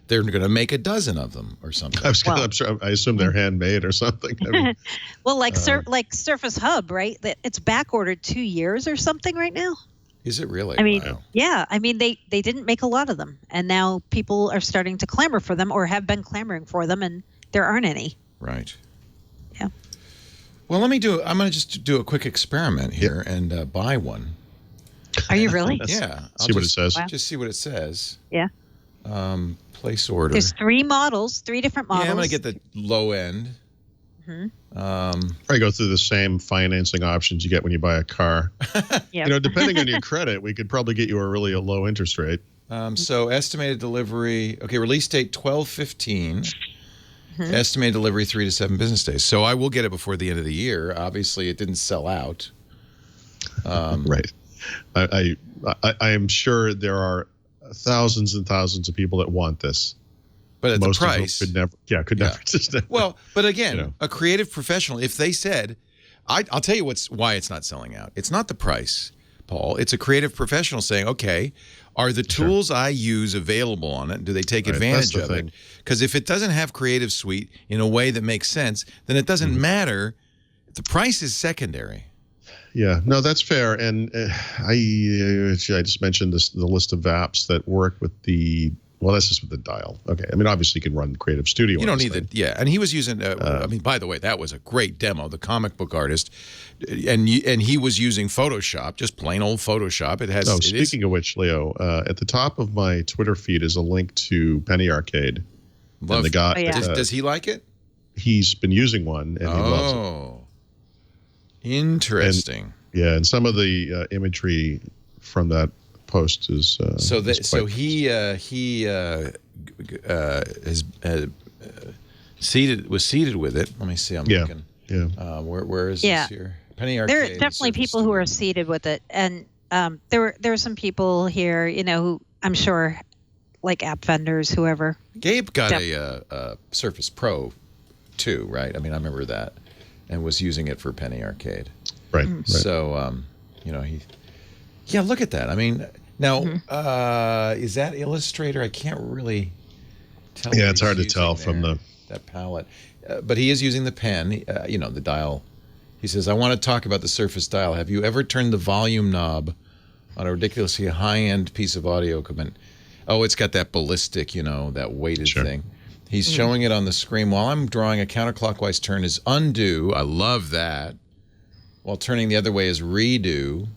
they're going to make a dozen of them or something. I assume they're handmade or something. I mean, well, like Surface Hub, right? It's back ordered 2 years or something right now. Is it really? I mean, wow. Yeah. I mean, they didn't make a lot of them, and now people are starting to clamor for them, or have been clamoring for them, and there aren't any. Right. Yeah. Well, I'm going to just do a quick experiment here and buy one. Are you really? Yeah. See what it says. Wow. Just see what it says. Yeah. Place order. There's 3 models, 3 different models. Yeah, I'm going to get the low end. Probably go through the same financing options you get when you buy a car. Depending on your credit, we could probably get you a really low interest rate. So estimated delivery, release date 12/15. Estimated delivery 3 to 7 business days. So I will get it before the end of the year. Obviously, it didn't sell out. Right. I am sure there are thousands and thousands of people that want this. But at Most the price, of them could never. Just never. Well, but again, a creative professional, if they said, I'll tell you why it's not selling out. It's not the price, Paul. It's a creative professional saying, okay, are the tools I use available on it? Do they take advantage of it? Because if it doesn't have Creative Suite in a way that makes sense, then it doesn't matter. The price is secondary. Yeah, no, that's fair. And I just mentioned the list of apps that work with the. Well, that's just with the dial. Okay. I mean, obviously, you can run Creative Studio. You don't need the and he was using. I mean, by the way, that was a great demo. The comic book artist, and he was using Photoshop, just plain old Photoshop. It has. Oh, speaking of which, Leo, at the top of my Twitter feed is a link to Penny Arcade. Love. And the guy, does he like it? He's been using one, and he loves it. Oh, interesting. And some of the imagery from that post is he was seated with it. Let me see. I'm looking. Yeah. Where is this here? Penny Arcade. There are definitely people who are seated with it, and there are some people here, who I'm sure, like app vendors, whoever. Gabe got a Surface Pro too, right? I mean, I remember that, and was using it for Penny Arcade. Right. So, look at that. I mean, now, is that Illustrator? I can't really tell. Yeah, it's hard to tell from that palette. But he is using the pen, the dial. He says, I want to talk about the Surface Dial. Have you ever turned the volume knob on a ridiculously high-end piece of audio equipment? Oh, it's got that ballistic, that weighted thing. He's showing it on the screen. While I'm drawing, a counterclockwise turn is undo. I love that. While turning the other way is redo.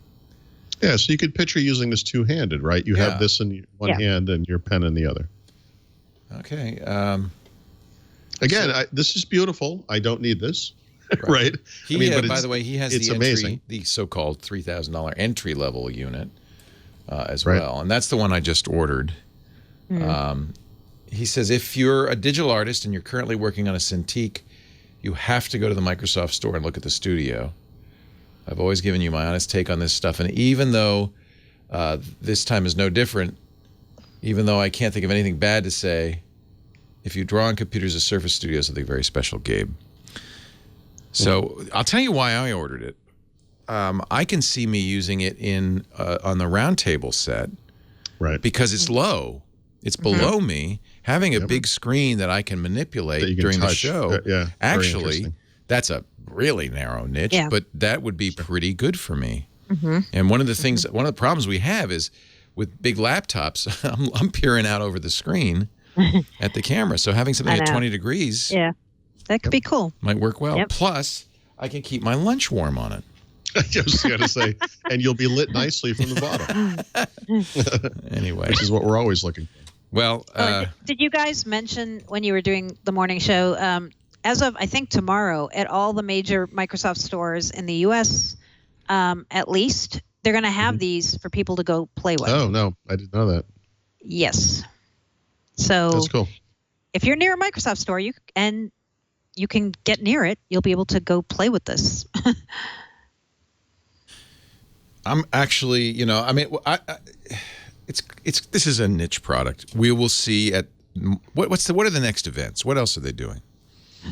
Yeah, so you could picture using this two-handed, right? You have this in one hand and your pen in the other. Okay. Again, this is beautiful. I don't need this, right? By the way, he has the so-called $3,000 entry-level unit as well, and that's the one I just ordered. He says, if you're a digital artist and you're currently working on a Cintiq, you have to go to the Microsoft Store and look at the Studio. I've always given you my honest take on this stuff, and even though this time is no different, even though I can't think of anything bad to say, if you draw on computers, the Surface Studio is something very special, Gabe. So I'll tell you why I ordered it. I can see me using it on the round table set, right? Because it's low, it's below me. Having a big screen that I can manipulate during the show, actually, that's a really narrow niche, but that would be pretty good for me. And one of the problems we have is with big laptops, I'm peering out over the scrin at the camera. So having something at 20 degrees, that could be cool. Might work well. Plus, I can keep my lunch warm on it. I was going to say, and you'll be lit nicely from the bottom. Anyway, which is what we're always looking for. Well, did you guys mention when you were doing the morning show, as of, I think, tomorrow, at all the major Microsoft stores in the U.S., at least, they're going to have these for people to go play with. Oh, no, I didn't know that. Yes. So that's cool. If you're near a Microsoft store, you can get near it, you'll be able to go play with this. I'm actually, this is a niche product. We will see at what are the next events? What else are they doing?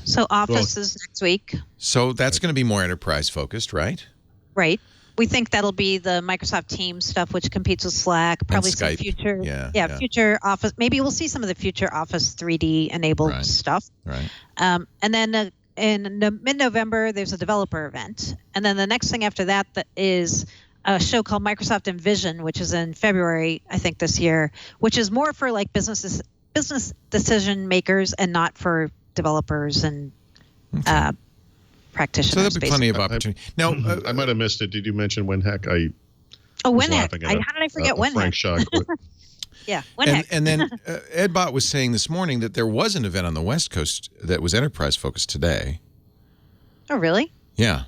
So Office is next week. So that's going to be more enterprise focused, right? Right. We think that'll be the Microsoft Teams stuff, which competes with Slack. Probably some future, future Office. Maybe we'll see some of the future Office 3D enabled stuff. Right. And then in mid-November, there's a developer event, and then the next thing after that is a show called Microsoft Envision, which is in February, I think, this year, which is more for like business decision makers and not for developers and practitioners. So there'll be plenty of opportunity. Now, I might have missed it. Did you mention WinHack? WinHack. How did I forget WinHack? Frank Shaw. Yeah, WinHack. And then Edbot was saying this morning that there was an event on the West Coast that was enterprise focused today. Oh, really? Yeah.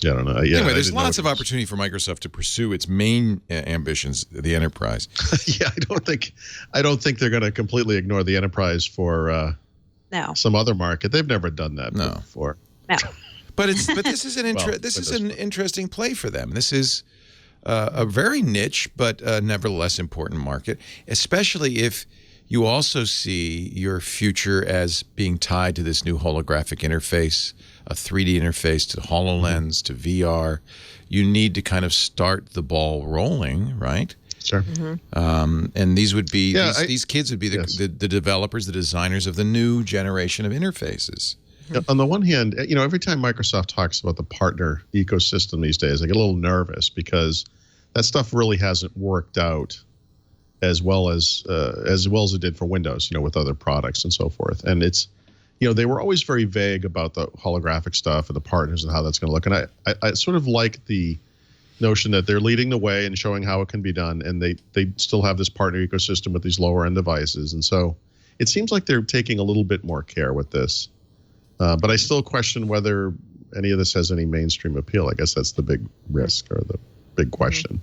Yeah, I don't know. Anyway, there's lots of opportunity for Microsoft to pursue its main ambitions, the enterprise. Yeah, I don't think they're going to completely ignore the enterprise for some other market. They've never done that before. No. But this is an interesting play for them. This is a very niche but nevertheless important market, especially if you also see your future as being tied to this new holographic interface, a 3D interface to HoloLens, to VR. You need to kind of start the ball rolling, right? Sure. And these would be these kids would be the developers, the designers of the new generation of interfaces. On the one hand, every time Microsoft talks about the partner ecosystem these days, I get a little nervous because that stuff really hasn't worked out as well as it did for Windows, with other products and so forth. And it's, they were always very vague about the holographic stuff and the partners and how that's going to look. And I sort of like the notion that they're leading the way and showing how it can be done, and they still have this partner ecosystem with these lower end devices. And so it seems like they're taking a little bit more care with this. But I still question whether any of this has any mainstream appeal. I guess that's the big risk or the big question.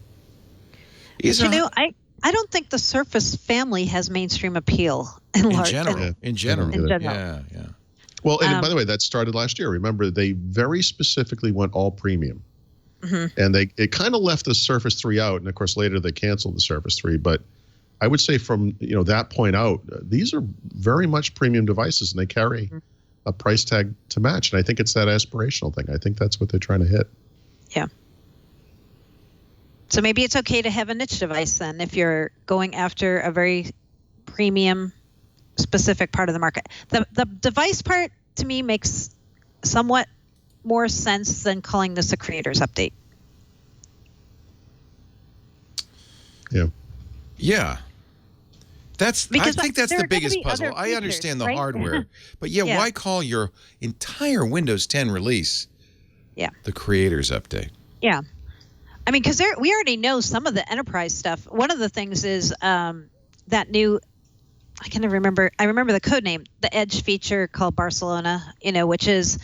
I don't think the Surface family has mainstream appeal in general. Yeah. Well, and by the way, that started last year. Remember, they very specifically went all premium. And it kind of left the Surface 3 out. And of course, later they canceled the Surface 3. But I would say from that point out, these are very much premium devices, and they carry a price tag to match. And I think it's that aspirational thing. I think that's what they're trying to hit. Yeah. So maybe it's okay to have a niche device then if you're going after a very premium specific part of the market. The device part to me makes somewhat more sense than calling this a creator's update. Yeah. I think that's the biggest puzzle. I understand the hardware, but why call your entire Windows 10 release the creator's update? Yeah. I mean, because we already know some of the enterprise stuff. One of the things is that new, I remember the code name, the Edge feature called Barcelona, which is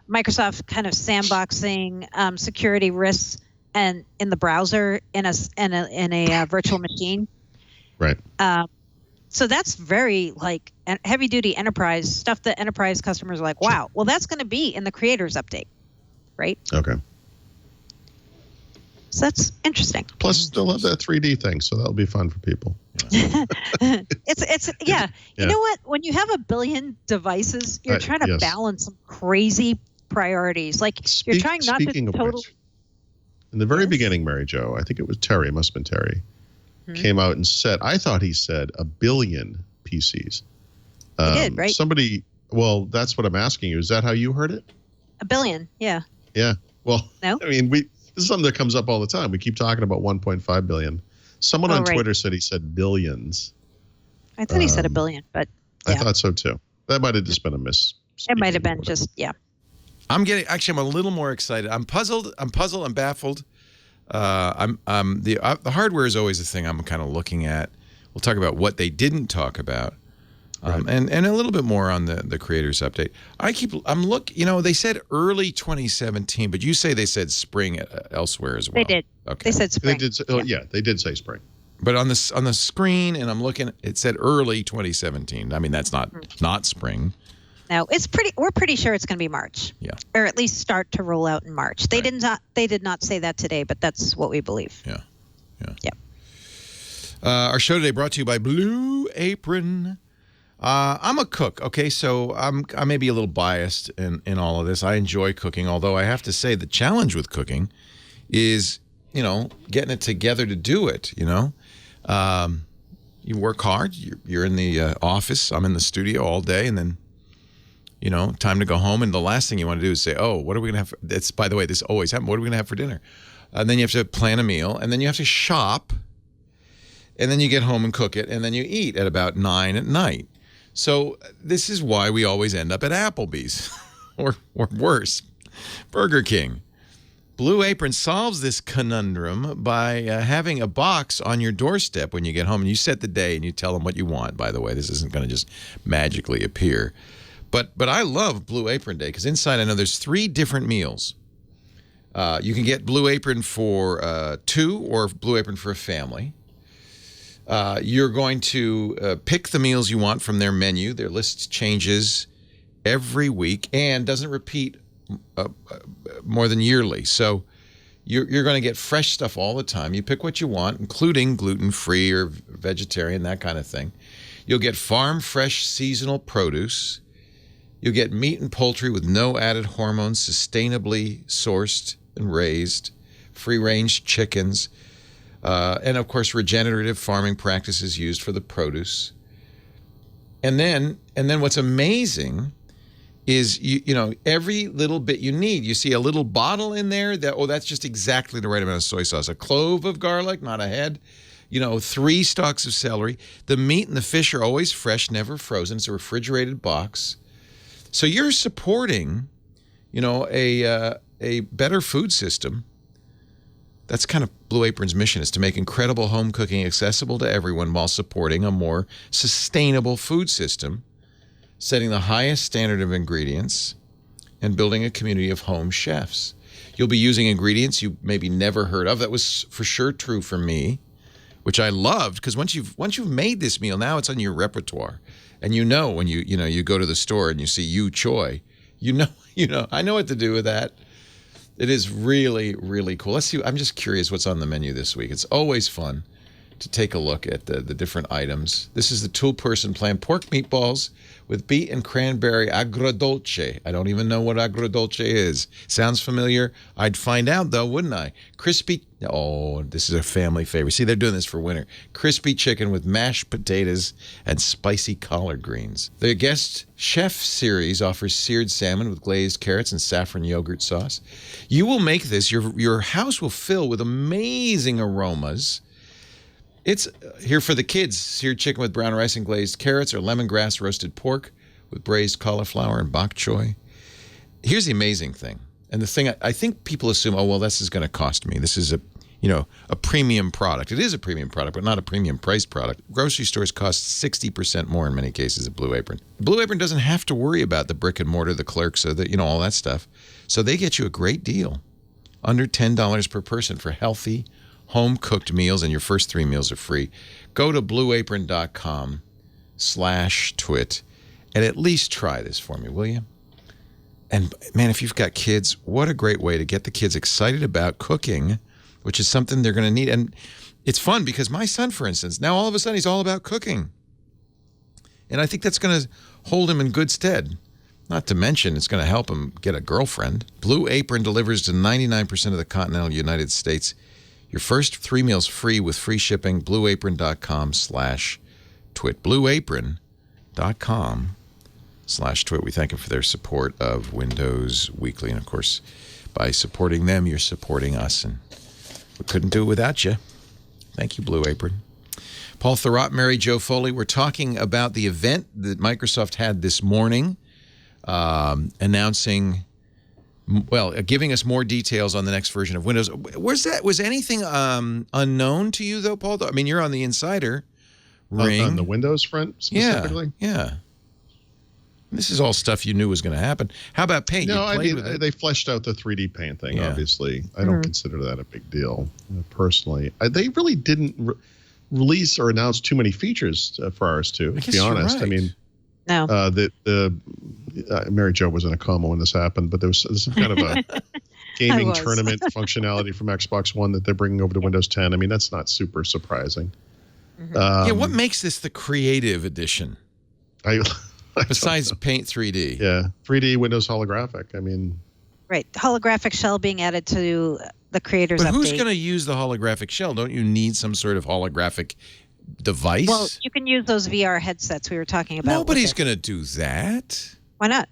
Microsoft kind of sandboxing security risks and in the browser in a virtual machine. Right. So that's very like heavy duty enterprise stuff that enterprise customers are like, wow, well, that's going to be in the creators update. Right. Okay. So that's interesting. Plus, they'll have that 3D thing, so that'll be fun for people. It's You know what? When you have a billion devices, you're trying to balance some crazy priorities. Like you're trying not to totally. In the very beginning, Mary Jo, I think it was Terry, must have been Terry, came out and said, I thought he said 1 billion PCs. He did, right? Well, that's what I'm asking you. Is that how you heard it? 1 billion, yeah. Yeah. Well, no? I mean, this is something that comes up all the time. We keep talking about 1.5 billion. Someone on Twitter said he said billions. I thought he said 1 billion, but I thought so too. That might have just been a miss. It might have been I'm a little more excited. I'm puzzled. I'm baffled. The hardware is always the thing I'm kind of looking at. We'll talk about what they didn't talk about. And a little bit more on the creators update. They said early 2017, but you say they said spring elsewhere as well. They did. Okay. They said spring. They did say spring. But on the screen, and I'm looking, it said early 2017. I mean, that's not spring. No, we're pretty sure it's going to be March. Yeah. Or at least start to roll out in March. They did not say that today, but that's what we believe. Yeah. Yeah. Our show today brought to you by Blue Apron. I'm a cook, okay, so I may be a little biased in all of this. I enjoy cooking, although I have to say the challenge with cooking is, getting it together to do it, You work hard, you're in the office, I'm in the studio all day, and then, time to go home, and the last thing you want to do is say, oh, what are we going to have by the way, this always happens, what are we going to have for dinner? And then you have to plan a meal, and then you have to shop, and then you get home and cook it, and then you eat at about 9 at night. So this is why we always end up at Applebee's or worse, Burger King. Blue Apron solves this conundrum by having a box on your doorstep when you get home, and you set the day and you tell them what you want. By the way, this isn't going to just magically appear. But I love Blue Apron Day because inside I know there's 3 different meals. You can get Blue Apron for 2 or Blue Apron for a family. You're going to pick the meals you want from their menu. Their list changes every week and doesn't repeat more than yearly. So you're going to get fresh stuff all the time. You pick what you want, including gluten-free or vegetarian, that kind of thing. You'll get farm-fresh seasonal produce. You'll get meat and poultry with no added hormones, sustainably sourced and raised, free-range chickens, and, of course, regenerative farming practices used for the produce. And then what's amazing is, you know, every little bit you need. You see a little bottle in there that's just exactly the right amount of soy sauce. A clove of garlic, not a head. 3 stalks of celery. The meat and the fish are always fresh, never frozen. It's a refrigerated box. So you're supporting, a better food system. That's kind of Blue Apron's mission, is to make incredible home cooking accessible to everyone while supporting a more sustainable food system, setting the highest standard of ingredients, and building a community of home chefs. You'll be using ingredients you maybe never heard of. That was for sure true for me, which I loved, because once you've made this meal, now it's on your repertoire. And when you go to the store and you see yu choy, I know what to do with that. It is really, really cool. Let's see. I'm just curious what's on the menu this week. It's always fun to take a look at the different items. This is the two-person plan. Pork meatballs with beet and cranberry agrodolce. I don't even know what agrodolce is. Sounds familiar? I'd find out, though, wouldn't I? This is a family favorite. See, they're doing this for winter. Crispy chicken with mashed potatoes and spicy collard greens. The guest chef series offers seared salmon with glazed carrots and saffron yogurt sauce. You will make this. Your house will fill with amazing aromas. It's here for the kids: seared chicken with brown rice and glazed carrots, or lemongrass roasted pork with braised cauliflower and bok choy. Here's the amazing thing, and the thing I think people assume, this is going to cost me. This is a premium product. It is a premium product, but not a premium price product. Grocery stores cost 60% more in many cases at Blue Apron. Blue Apron doesn't have to worry about the brick and mortar, the clerks, or all that stuff. So they get you a great deal, under $10 per person for healthy, home-cooked meals, and your first 3 meals are free. Go to blueapron.com/twit and at least try this for me, will you? And, man, if you've got kids, what a great way to get the kids excited about cooking, which is something they're going to need. And it's fun because my son, for instance, now all of a sudden he's all about cooking. And I think that's going to hold him in good stead. Not to mention, it's going to help him get a girlfriend. Blue Apron delivers to 99% of the continental United States. Your first 3 meals free with free shipping. blueapron.com/twit. blueapron.com/twit. We thank them for their support of Windows Weekly. And, of course, by supporting them, you're supporting us. And we couldn't do it without you. Thank you, Blue Apron. Paul Thurrott, Mary Jo Foley. We're talking about the event that Microsoft had this morning, announcing... giving us more details on the next version of Windows. Was anything unknown to you, though, Paul? I mean, you're on the insider ring. On the Windows front, specifically? Yeah. This is all stuff you knew was going to happen. How about Paint? No, they fleshed out the 3D Paint thing, obviously. I don't consider that a big deal, personally. They really didn't release or announce too many features for ours, to be honest. Right. I mean... No. Mary Jo was in a coma when this happened, but there's some kind of a gaming tournament functionality from Xbox One that they're bringing over to Windows 10. I mean, that's not super surprising. Mm-hmm. What makes this the creative edition? Besides Paint 3D. Yeah, 3D Windows holographic. I mean, right, holographic shell being added to the creators. But who's going to use the holographic shell? Don't you need some sort of holographic device? Well, you can use those VR headsets we were talking about. Nobody's going to do that. Why not?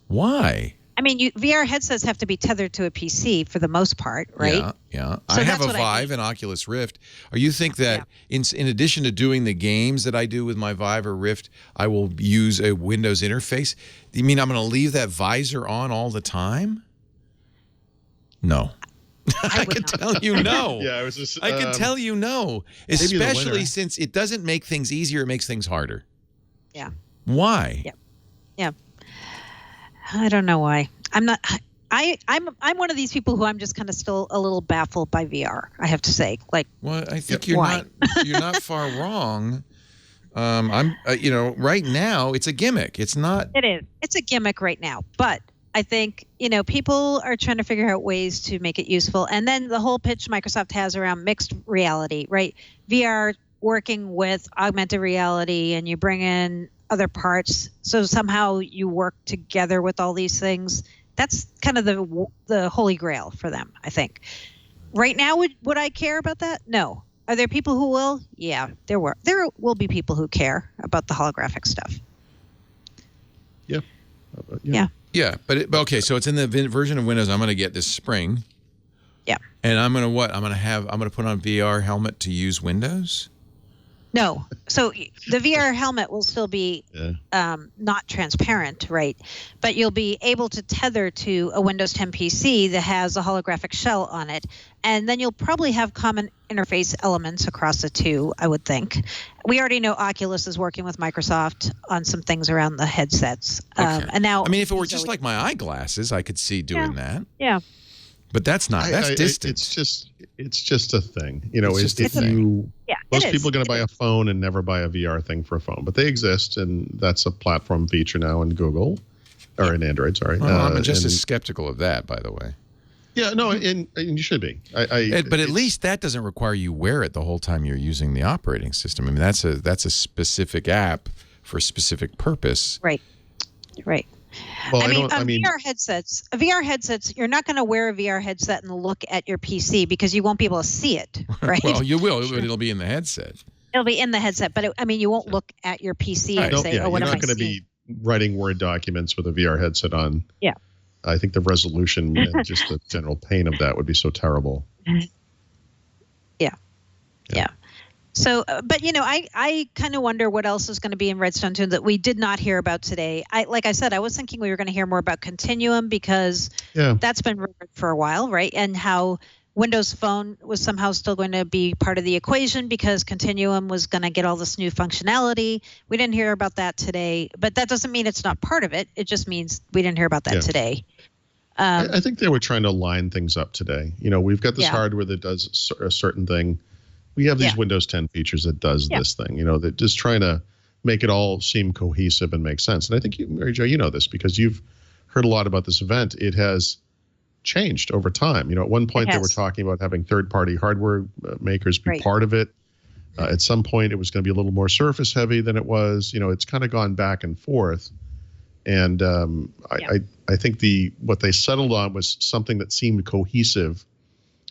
Why? I mean, VR headsets have to be tethered to a PC for the most part, right? Yeah. So I have a Vive and Oculus Rift. Or you think that in addition to doing the games that I do with my Vive or Rift, I will use a Windows interface? You mean I'm going to leave that visor on all the time? No. I can tell you no. Yeah, I was just. I can tell you no, especially since it doesn't make things easier; it makes things harder. Yeah. Why? Yeah. I don't know why. I'm not. I'm one of these people who I'm just kind of still a little baffled by VR. I have to say, Well, I think you're not far wrong. Right now it's a gimmick. It's not. It is. It's a gimmick right now, but I think, people are trying to figure out ways to make it useful. And then the whole pitch Microsoft has around mixed reality, right? VR working with augmented reality, and you bring in other parts. So somehow you work together with all these things. That's kind of the holy grail for them, I think. Right now, would I care about that? No. Are there people who will? Yeah, there will be people who care about the holographic stuff. Yeah. Yeah. But okay, so it's in the version of Windows I'm going to get this spring. Yeah. And I'm going to what? I'm going to put on VR helmet to use Windows? No. So the VR helmet will still be not transparent, right? But you'll be able to tether to a Windows 10 PC that has a holographic shell on it. And then you'll probably have common interface elements across the two, I would think. We already know Oculus is working with Microsoft on some things around the headsets. Okay. And now, I mean, if it were just like my eyeglasses, I could see doing that. Yeah. But that's distant. It's just a thing. It's a thing. Most people are going to buy a phone and never buy a VR thing for a phone, but they exist, and that's a platform feature now in Google or in Android. Sorry. Well, I'm just as skeptical of that, by the way. Yeah, no, and you should be. But at least that doesn't require you wear it the whole time you're using the operating system. I mean, that's a specific app for a specific purpose. Right. Well, VR headsets, you're not going to wear a VR headset and look at your PC because you won't be able to see it, right? Well, you will, but it'll be in the headset. It'll be in the headset, but you won't look at your PC and say, "Oh, what am I seeing?" You're not going to be writing Word documents with a VR headset on. Yeah. I think the resolution and just the general pain of that would be so terrible. Yeah. So, but I kind of wonder what else is going to be in Redstone 2 that we did not hear about today. Like I said, I was thinking we were going to hear more about Continuum because that's been rumored for a while, right? And how Windows Phone was somehow still going to be part of the equation because Continuum was going to get all this new functionality. We didn't hear about that today, but that doesn't mean it's not part of it. It just means we didn't hear about that today. I think they were trying to line things up today. We've got this hardware that does a certain thing. We have these Windows 10 features that does this thing, that just trying to make it all seem cohesive and make sense. And I think Mary Jo, you know this because you've heard a lot about this event. It has changed over time. At one point they were talking about having third-party hardware makers be part of it. At some point it was going to be a little more surface heavy than it was. It's kind of gone back and forth. And I think what they settled on was something that seemed cohesive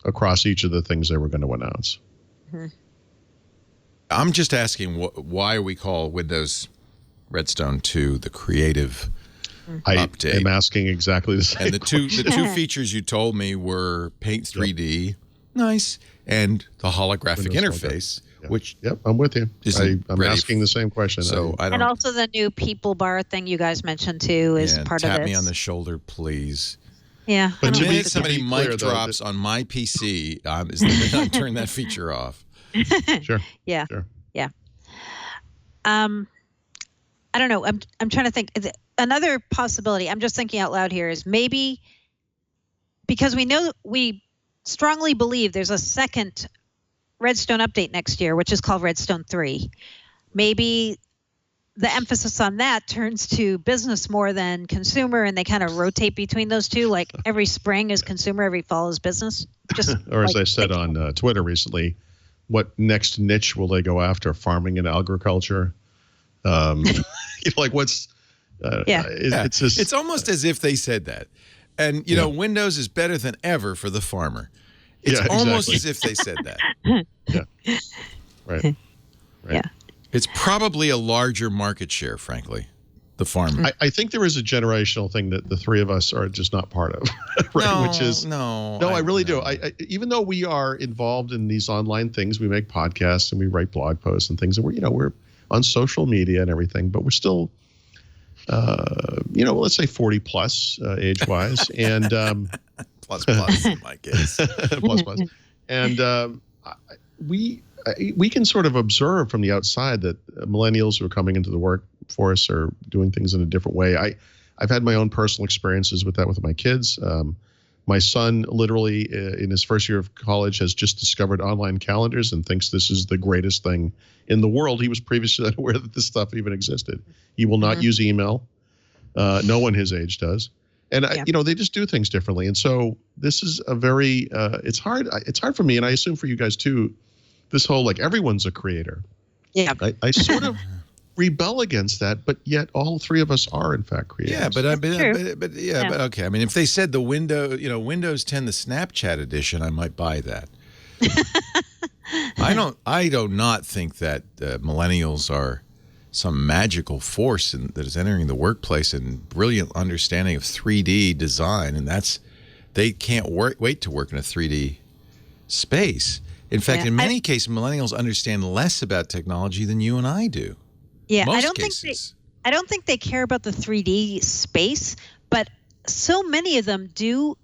across each of the things they were going to announce. Mm-hmm. I'm just asking why we call Windows Redstone 2 the creative update. I'm asking exactly the same. And the two features you told me were Paint 3D, nice, and the holographic interface, which I'm with you. I'm asking the same question. So and also the new people bar thing you guys mentioned too is part of it. Tap me on the shoulder, please. Yeah. But the minute somebody mic drops on my PC, is the minute I turn that feature off. Sure. Yeah. Sure. Yeah. I don't know. I'm trying to think. Another possibility, I'm just thinking out loud here, is maybe because we strongly believe there's a second Redstone update next year, which is called Redstone 3. Maybe the emphasis on that turns to business more than consumer, and they kind of rotate between those two. Like every spring is consumer, every fall is business. Or as I said on Twitter recently, what next niche will they go after? Farming and agriculture? What's... It's almost as if they said that. And, Windows is better than ever for the farmer. It's almost as if they said that. Yeah. Right. Yeah. It's probably a larger market share, frankly, the farmer. I think there is a generational thing that the three of us are just not part of, right? No, I really do. I even though we are involved in these online things, we make podcasts and we write blog posts and things, and we're on social media and everything, but we're still, let's say 40 plus age wise, and plus in my case, plus, and we can sort of observe from the outside that millennials who are coming into the workforce are doing things in a different way. I've had my own personal experiences with that with my kids. My son, literally in his first year of college, has just discovered online calendars and thinks this is the greatest thing in the world. He was previously unaware that this stuff even existed. He will not use email. No one his age does. And they just do things differently. And so this is a very it's hard for me, and I assume for you guys too, this whole like everyone's a creator. Yeah. I sort of rebel against that, but yet all three of us are in fact creators. Yeah, but okay. I mean, if they said the Windows 10 the Snapchat edition, I might buy that. I do not think that millennials are some magical force that is entering the workplace and brilliant understanding of 3D design, and they can't wait to work in a 3D space. In fact, in many cases, millennials understand less about technology than you and I do. Yeah, I don't think they care about the 3D space, but so many of them do.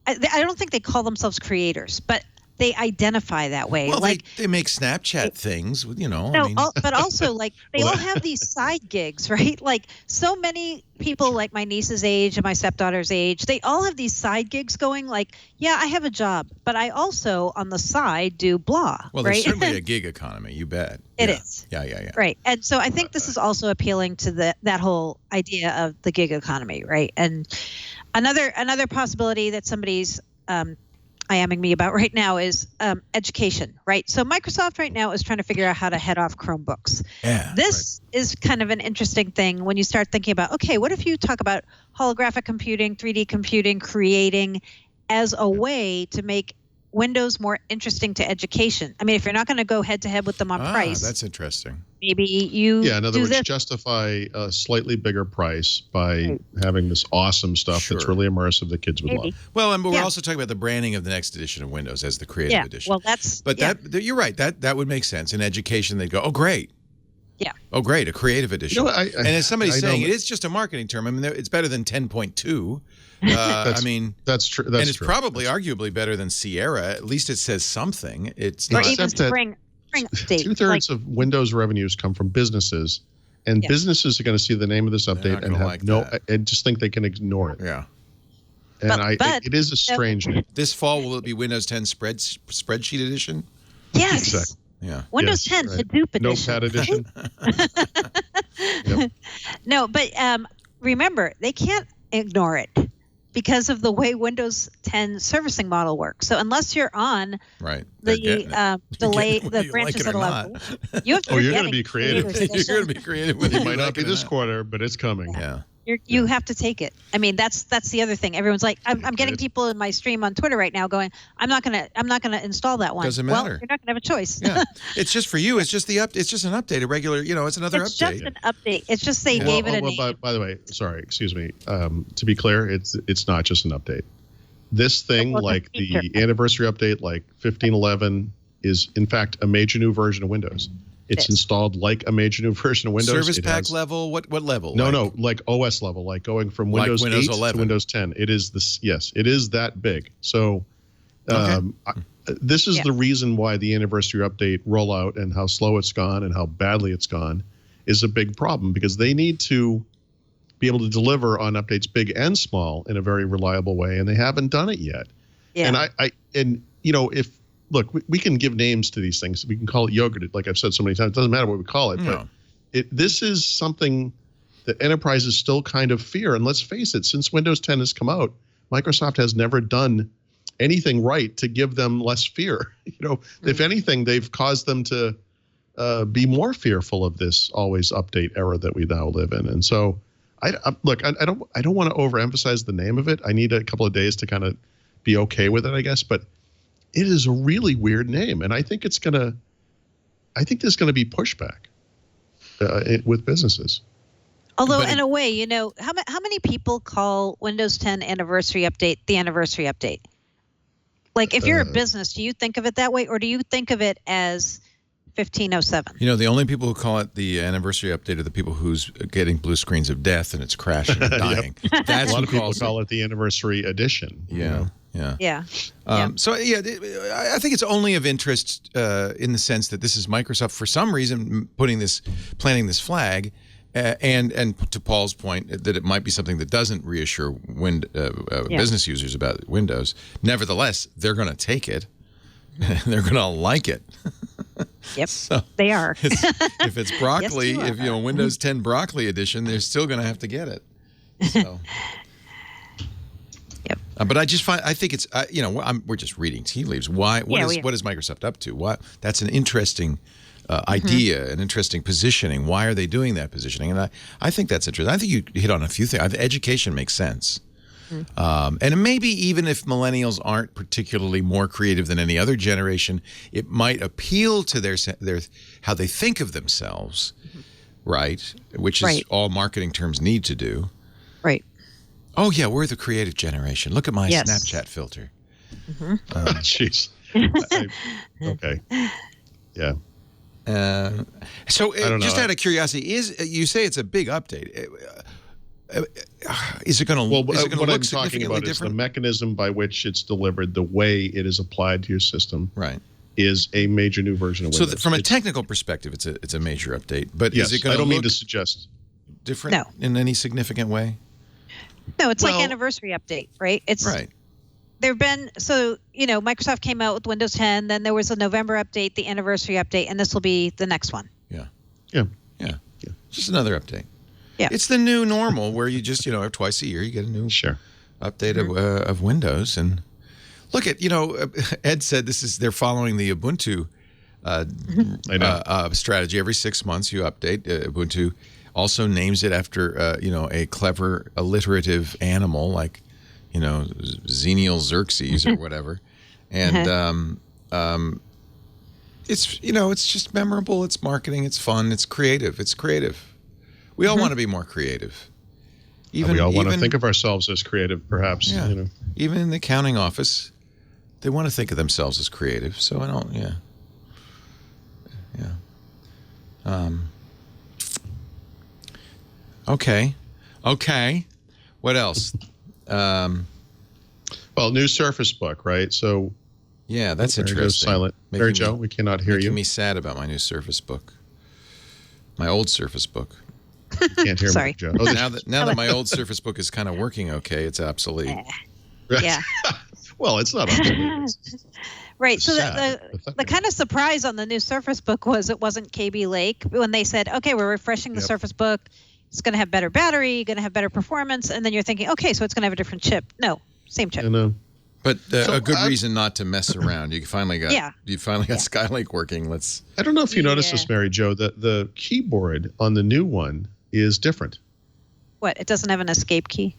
I don't think they call themselves creators, but they identify that way. Well, like they make Snapchat things, but also like they all have these side gigs, right? Like so many people like my niece's age and my stepdaughter's age, they all have these side gigs going like, yeah, I have a job, but I also on the side do blah. Well, there's certainly a gig economy, you bet. It is. Yeah. Right. And so I think this is also appealing to that whole idea of the gig economy, right? And another possibility that somebody's IMing me about right now is education, right? So Microsoft right now is trying to figure out how to head off Chromebooks. Yeah, this is kind of an interesting thing when you start thinking about, okay, what if you talk about holographic computing, 3D computing, creating as a way to make Windows more interesting to education? I mean, if you're not going to go head to head with them on price. That's interesting. Maybe you in other words, justify a slightly bigger price by having this awesome stuff that's really immersive that kids would love. Well, and we're also talking about the branding of the next edition of Windows as the Creative Edition. Well, you're right. That would make sense. In education, they'd go, oh, great. Yeah. Oh, great, a Creative Edition. And as somebody's saying, it is just a marketing term. I mean, it's better than 10.2. That's true. And it's probably arguably better than Sierra. At least it says something. It's or even Spring. Two-thirds of Windows revenues come from businesses, and businesses are going to see the name of this update and have and just think they can ignore it. Yeah. And it is a strange name. This fall, will it be Windows 10 Spreadsheet Edition? Yes. Exactly. Yeah. Windows 10 Hadoop Edition. Notepad Edition. No, but remember, they can't ignore it because of the way Windows 10 servicing model works. So unless you're on the branches that allow you're going to be creative. You're going to be creative. It might not be this quarter, but it's coming. Yeah. You have to take it. I mean, that's the other thing. Everyone's like, I'm getting people in my stream on Twitter right now going, I'm not gonna install that one. Doesn't matter. Well, you're not gonna have a choice. Yeah, it's just for you. It's just it's just an update, a regular. It's another update. It's just an update. It's just they gave it a name. By the way, sorry, excuse me. To be clear, it's not just an update. This thing, like the anniversary update, like 15.11, is in fact a major new version of Windows. It's installed like a major new version of Windows. Service pack level? What level? No, like OS level, like going from Windows 8 to Windows 10. It is this. Yes, it is that big. So this is the reason why the anniversary update rollout and how slow it's gone and how badly it's gone is a big problem, because they need to be able to deliver on updates big and small in a very reliable way, and they haven't done it yet. Yeah. And if look, we can give names to these things. We can call it yogurt. Like I've said so many times, it doesn't matter what we call it. No. But this is something that enterprises still kind of fear. And let's face it, since Windows 10 has come out, Microsoft has never done anything right to give them less fear. If anything, they've caused them to be more fearful of this always update era that we now live in. And so, I don't want to overemphasize the name of it. I need a couple of days to kind of be okay with it, I guess. But it is a really weird name, and I think there's going to be pushback with businesses. Although, in a way, how many people call Windows 10 anniversary update the anniversary update? Like, if you're a business, do you think of it that way, or do you think of it as 1507? The only people who call it the anniversary update are the people who's getting blue screens of death and it's crashing and dying. That's a lot of people call it the anniversary edition. Yeah. Yeah. So I think it's only of interest in the sense that this is Microsoft for some reason planting this flag, and to Paul's point that it might be something that doesn't reassure business users about Windows. Nevertheless, they're going to take it. They're going to like it. Yep, so they are. If it's broccoli, yes, if Windows 10 broccoli edition, they're still going to have to get it. So. But I think it's we're just reading tea leaves. What is Microsoft up to? That's an interesting idea, an interesting positioning. Why are they doing that positioning? And I think that's interesting. I think you hit on a few things. Education makes sense. And maybe even if millennials aren't particularly more creative than any other generation, it might appeal to their how they think of themselves, right? Which is all marketing terms need to do. Right. Oh, yeah, we're the creative generation. Look at my Snapchat filter. Jeez. Okay. Yeah. So just out of curiosity, you say it's a big update. Is it going to look significantly different? Is the mechanism by which it's delivered, the way it is applied to your system, right, is a major new version of Windows. So from a technical perspective, it's a major update. But yes, is it going to I don't mean to suggest different in any significant way? No, it's like anniversary update, right? It's right. There've been Microsoft came out with Windows 10, then there was a November update, the anniversary update, and this will be the next one. Yeah. Just another update. Yeah. It's the new normal where you just, twice a year you get a new update of Windows. And look at, Ed said they're following the Ubuntu strategy. Every 6 months you update. Ubuntu also names it after, a clever alliterative animal like, Xenial Xerxes or whatever. And it's, it's just memorable. It's marketing. It's fun. It's creative. We all want to be more creative. We all want to think of ourselves as creative, perhaps. Yeah. Even in the accounting office, they want to think of themselves as creative. So I don't. Okay. What else? Well, new Surface Book, right? So. Yeah, that's interesting. Goes silent. Mary Jo, we cannot hear you. Making me sad about my new Surface Book. My old Surface Book. Can't hear Sorry. me, Joe. Now that my old Surface Book is kind of working okay, it's obsolete. Yeah. Well, it's not obsolete. Right. So the kind of surprise on the new Surface Book was it wasn't KB Lake when they said, okay, we're refreshing the Surface Book. It's going to have better battery, going to have better performance. And then you're thinking, okay, so it's going to have a different chip. No, same chip. I know. But a good reason not to mess around. You finally got Skylake working. I don't know if you noticed this, Mary Jo, that the keyboard on the new one is different. What? It doesn't have an escape key?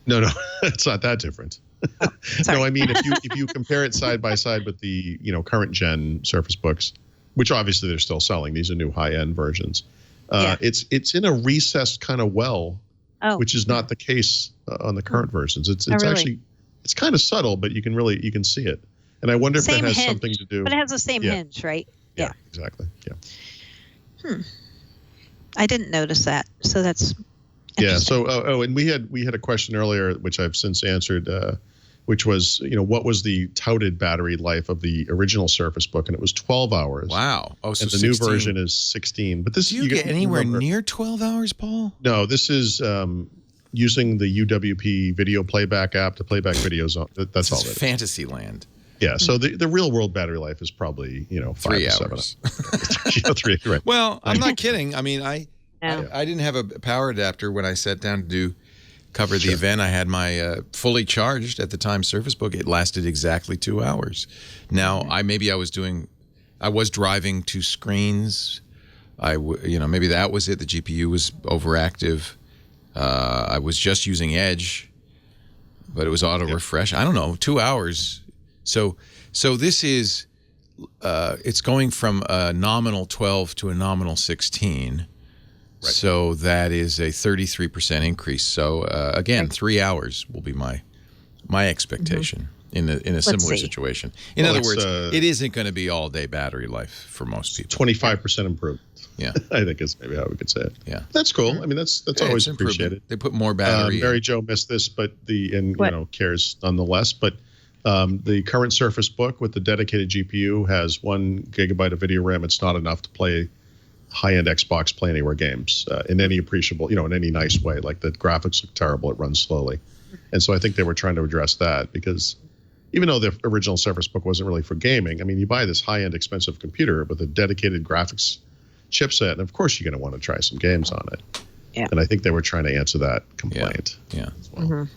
No, it's not that different. Oh, sorry. No, I mean if you compare it side by side with the current gen Surface Books, which obviously they're still selling. These are new high end versions. It's in a recessed kind of well, which is not the case on the current versions. It's actually. It's kind of subtle, but you can see it. And I wonder if that has something to do. But it has the same hinge, right? Yeah, exactly. Yeah. I didn't notice that. So that's So and we had a question earlier, which I've since answered, which was, what was the touted battery life of the original Surface Book, and it was 12 hours. Wow. Oh, so and the 16. New version is 16. But this do you get anywhere near 12 hours, Paul? No, this is using the UWP video playback app to playback videos. That's all it is. Fantasy land. Yeah. So the real world battery life is probably 5 3 to 7 hours. 3, right. Well, I'm not kidding. I mean, I didn't have a power adapter when I sat down to cover the event. I had my fully charged at the time Surface Book. It lasted exactly 2 hours. Now I was driving 2 screens. Maybe that was it. The GPU was overactive. I was just using Edge, but it was auto refresh. I don't know, 2 hours. So this is it's going from a nominal 12 to a nominal 16. Right. So that is a 33% increase. So again, 3 hours will be my expectation in a similar situation. In other words, it isn't going to be all day battery life for most people. 25% improvement. Yeah, I think is maybe how we could say it. Yeah, that's cool. I mean, that's always appreciated. They put more battery. Mary Jo missed this, but cares nonetheless. But the current Surface Book with the dedicated GPU has 1 gigabyte of video RAM. It's not enough to play high-end Xbox Play Anywhere games in any appreciable, in any nice way. Like the graphics look terrible. It runs slowly, and so I think they were trying to address that because even though the original Surface Book wasn't really for gaming, I mean, you buy this high-end expensive computer with a dedicated graphics chipset, and of course you're going to want to try some games on it. Yeah. And I think they were trying to answer that complaint. Yeah. As well.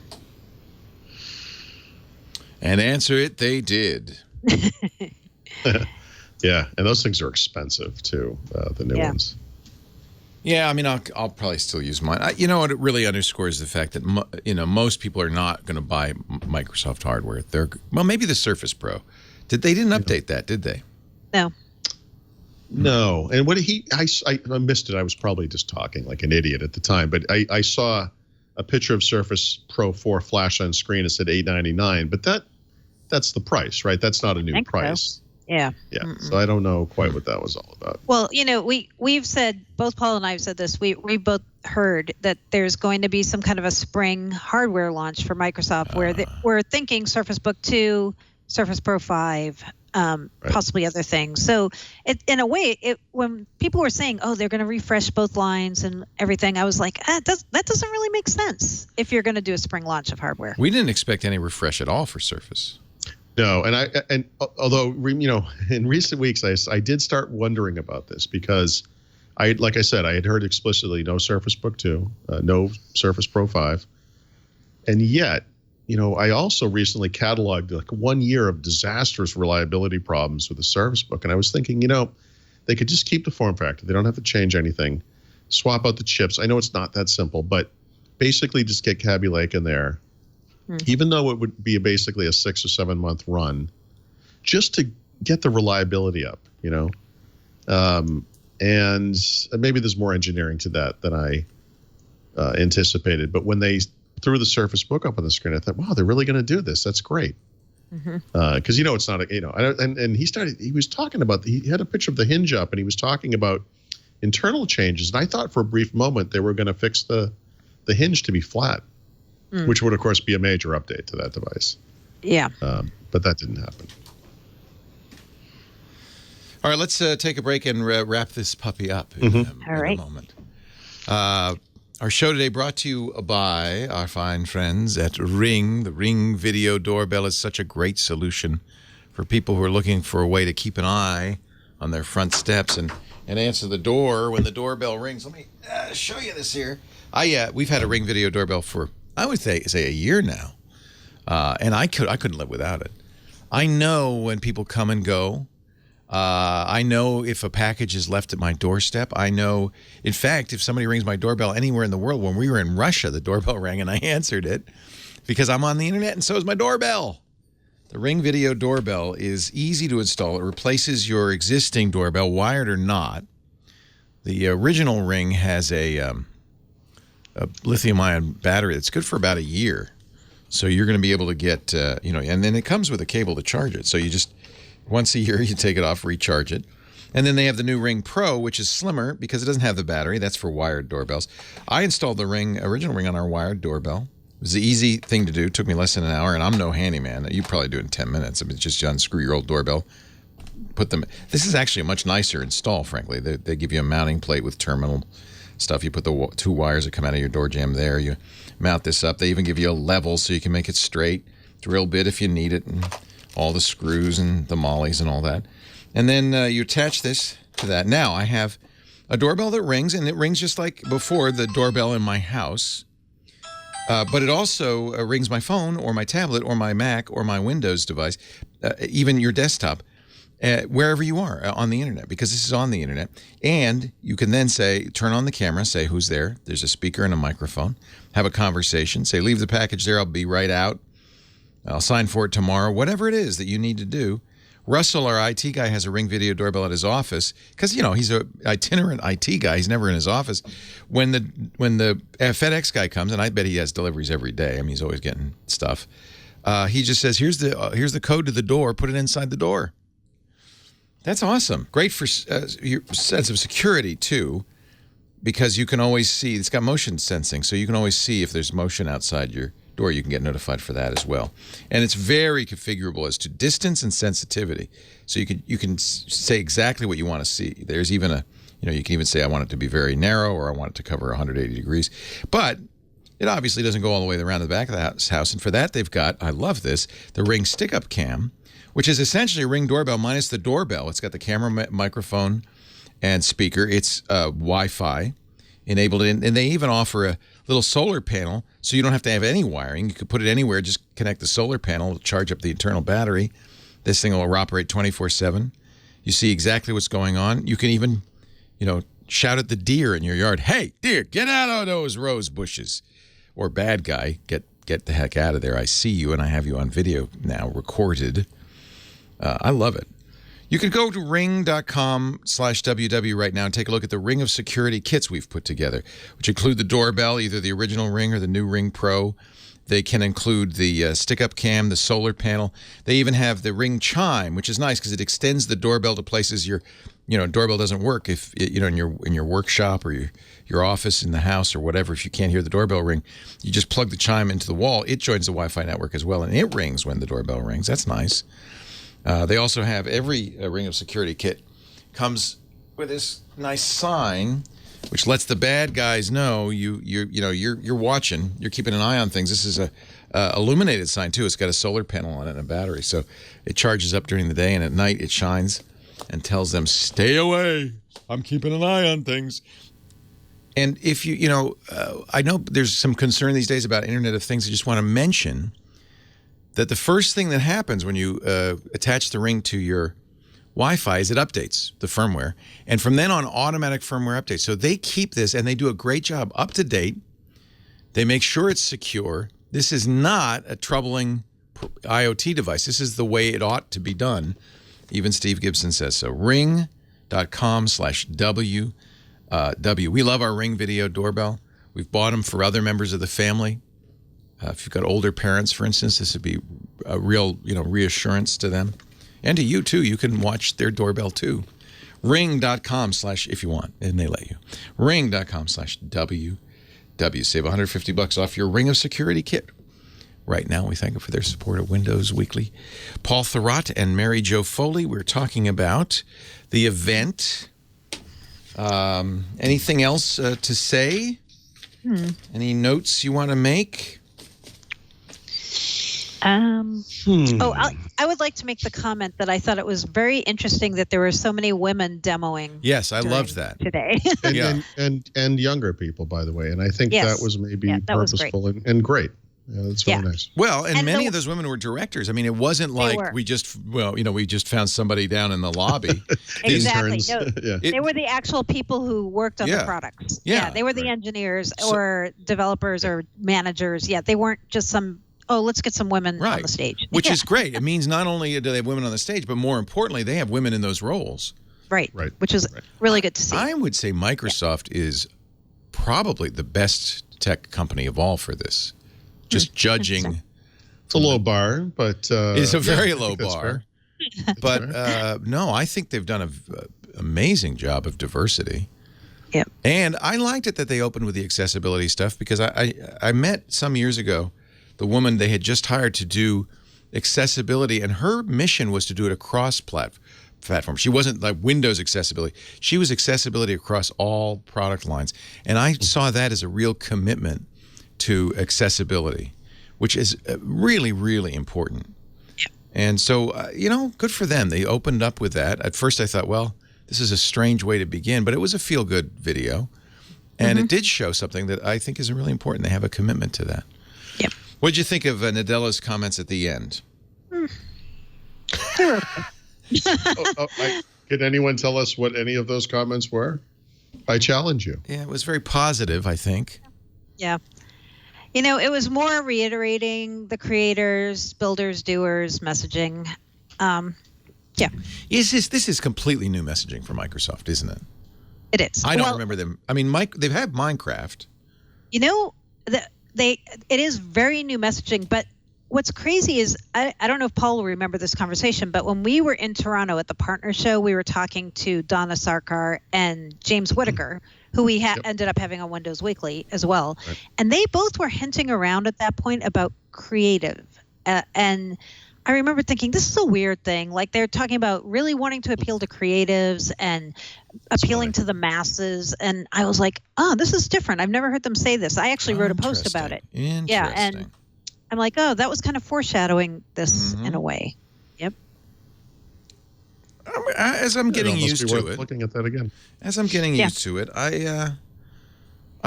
And answer it they did. Yeah, and those things are expensive too, the new ones. Yeah, I mean, I'll probably still use mine. You know what? It really underscores the fact that most people are not going to buy Microsoft hardware. Maybe the Surface Pro. They didn't update that, did they? No. No, and what I missed it. I was probably just talking like an idiot at the time, but I saw a picture of Surface Pro 4 flash on screen. It said $899, but that's the price, right? That's not a new price. So. Yeah. Yeah. So I don't know quite what that was all about. Well, we've said, both Paul and I have said this. We both heard that there's going to be some kind of a spring hardware launch for Microsoft where we're thinking Surface Book 2, Surface Pro 5, possibly other things. So in a way, when people were saying, oh, they're going to refresh both lines and everything, I was like, that doesn't really make sense if you're going to do a spring launch of hardware. We didn't expect any refresh at all for Surface. No, and although in recent weeks I did start wondering about this because like I said, I had heard explicitly no Surface Book 2, no Surface Pro 5, and yet I also recently cataloged like 1 year of disastrous reliability problems with the Surface Book, and I was thinking they could just keep the form factor. They don't have to change anything, swap out the chips. I know it's not that simple, but basically just get Kaby Lake in there. Even though it would be basically a 6 or 7 month run, just to get the reliability up, and maybe there's more engineering to that than I anticipated. But when they threw the Surface Book up on the screen, I thought, wow, they're really going to do this. That's great. Because it's not and he was talking about he had a picture of the hinge up and he was talking about internal changes, and I thought for a brief moment they were going to fix the hinge to be flat. Which would, of course, be a major update to that device. Yeah. But that didn't happen. All right, let's take a break and wrap this puppy up in a moment. Our show today brought to you by our fine friends at Ring. The Ring Video Doorbell is such a great solution for people who are looking for a way to keep an eye on their front steps and answer the door when the doorbell rings. Let me show you this here. We've had a Ring Video Doorbell for, I would say a year now, and I couldn't live without it. I know when people come and go. I know if a package is left at my doorstep. I know, in fact, if somebody rings my doorbell anywhere in the world. When we were in Russia, the doorbell rang and I answered it because I'm on the internet and so is my doorbell. The Ring Video Doorbell is easy to install. It replaces your existing doorbell, wired or not. The original Ring has a lithium-ion battery that's good for about a year. So you're going to be able to get, and then it comes with a cable to charge it. So you just, once a year, you take it off, recharge it. And then they have the new Ring Pro, which is slimmer because it doesn't have the battery. That's for wired doorbells. I installed the original Ring on our wired doorbell. It was the easy thing to do. It took me less than an hour, and I'm no handyman. You probably do it in 10 minutes. I mean, just unscrew your old doorbell, put them. This is actually a much nicer install, frankly. They give you a mounting plate with terminal stuff. You put the two wires that come out of your door jamb there. You mount this up. They even give you a level so you can make it straight, drill bit if you need it, and all the screws and the mollies and all that. And then you attach this to that. Now I have a doorbell that rings, and it rings just like before the doorbell in my house. But it also rings my phone or my tablet or my Mac or my Windows device, even your desktop, wherever you are on the internet, because this is on the internet. And you can then turn on the camera, say who's there. There's a speaker and a microphone. Have a conversation. Say, leave the package there. I'll be right out. I'll sign for it tomorrow. Whatever it is that you need to do. Russell, our IT guy, has a Ring Video Doorbell at his office because, he's an itinerant IT guy. He's never in his office. When the FedEx guy comes, and I bet he has deliveries every day. I mean, he's always getting stuff. He just says, here's the code to the door. Put it inside the door. That's awesome. Great for your sense of security, too, because you can always see. It's got motion sensing, so you can always see if there's motion outside your door. You can get notified for that as well. And it's very configurable as to distance and sensitivity. So you can say exactly what you want to see. There's even you can even say, I want it to be very narrow, or I want it to cover 180 degrees. But it obviously doesn't go all the way around the back of the house. And for that, they've got, I love this, the Ring stick-up cam, which is essentially a Ring doorbell minus the doorbell. It's got the camera, microphone, and speaker. It's Wi-Fi enabled, and they even offer little solar panel, so you don't have to have any wiring. You could put it anywhere, just connect the solar panel, charge up the internal battery. This thing will operate 24/7. You see exactly what's going on. You can even, shout at the deer in your yard, "Hey, deer, get out of those rose bushes." Or bad guy, get the heck out of there. I see you, and I have you on video now, recorded. I love it. You can go to ring.com/WW right now and take a look at the Ring of Security kits we've put together, which include the doorbell, either the original Ring or the new Ring Pro. They can include the stick-up cam, the solar panel. They even have the Ring chime, which is nice because it extends the doorbell to places doorbell doesn't work if in your workshop or your office in the house or whatever. If you can't hear the doorbell ring, you just plug the chime into the wall. It joins the Wi-Fi network as well, and it rings when the doorbell rings. That's nice. They also have every Ring of Security kit comes with this nice sign, which lets the bad guys know you're watching, you're keeping an eye on things. This is a illuminated sign too. It's got a solar panel on it and a battery, so it charges up during the day, and at night it shines and tells them, "Stay away. I'm keeping an eye on things." And if I know there's some concern these days about Internet of Things. I just want to mention that the first thing that happens when you attach the Ring to your Wi-Fi is it updates the firmware. And from then on, automatic firmware updates. So they keep this, and they do a great job up to date. They make sure it's secure. This is not a troubling IoT device. This is the way it ought to be done. Even Steve Gibson says so. Ring.com/WW. We love our Ring video doorbell. We've bought them for other members of the family. If you've got older parents, for instance, this would be a real, reassurance to them. And to you, too. You can watch their doorbell, too. Ring.com/ if you want, and they let you. Ring.com/WW. Save $150 off your Ring of Security kit. Right now, we thank them for their support of Windows Weekly. Paul Thurrott and Mary Jo Foley, we're talking about the event. Anything else to say? Any notes you want to make? I would like to make the comment that I thought it was very interesting that there were so many women demoing. Yes, I loved that today. and younger people, by the way. And I think that was maybe purposeful and great. Yeah, that's very nice. Well, and many of those women were directors. I mean, it wasn't like we just found somebody down in the lobby. Exactly. They were the actual people who worked on the products. Yeah, they were the engineers or developers or managers. Yeah, they weren't just let's get some women on the stage. Which is great. It means not only do they have women on the stage, but more importantly, they have women in those roles. Right. Which is really good to see. I would say Microsoft is probably the best tech company of all for this. Just judging. It's a low bar, but... it's a very low bar. But no, I think they've done an amazing job of diversity. Yep. And I liked it that they opened with the accessibility stuff because I met some years ago the woman they had just hired to do accessibility, and her mission was to do it across platform. She wasn't like Windows accessibility. She was accessibility across all product lines. And I saw that as a real commitment to accessibility, which is really, really important. Yeah. And so, good for them. They opened up with that. At first I thought, well, this is a strange way to begin, but it was a feel-good video. And it did show something that I think is really important. They have a commitment to that. Yep. What did you think of Nadella's comments at the end? Can anyone tell us what any of those comments were? I challenge you. Yeah, it was very positive, I think. Yeah. It was more reiterating the creators, builders, doers messaging. Yeah. This is completely new messaging for Microsoft, isn't it? It is. I don't remember them. I mean, they've had Minecraft. It is very new messaging, but what's crazy is, I don't know if Paul will remember this conversation, but when we were in Toronto at the partner show, we were talking to Donna Sarkar and James Whitaker, who we ended up having on Windows Weekly as well. Right. And they both were hinting around at that point about creative. And I remember thinking, this is a weird thing. Like, they're talking about really wanting to appeal to creatives and appealing to the masses. And I was like, oh, this is different. I've never heard them say this. I actually wrote a post about it. Yeah, and I'm like, oh, that was kind of foreshadowing this in a way. Yep. As I'm getting used to it, looking at that again. As I'm getting used to it, I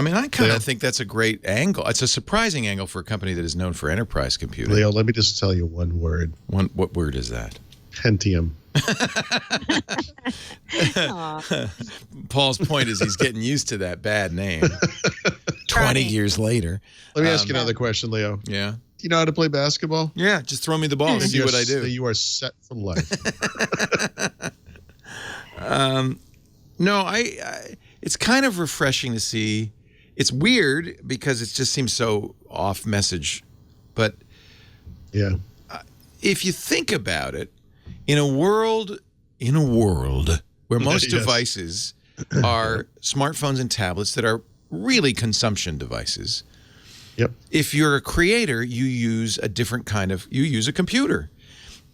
I mean, I kind of think that's a great angle. It's a surprising angle for a company that is known for enterprise computing. Leo, let me just tell you one word. What word is that? Pentium. Paul's point is he's getting used to that bad name. 20 years later. Let me ask you another question, Leo. Yeah. Do you know how to play basketball? Yeah, just throw me the ball and see what I do. You are set for life. No, it's kind of refreshing to see. It's weird because it just seems so off message. But yeah, if you think about it, in a world where most devices are smartphones and tablets that are really consumption devices. Yep. If you're a creator, you use a different you use a computer.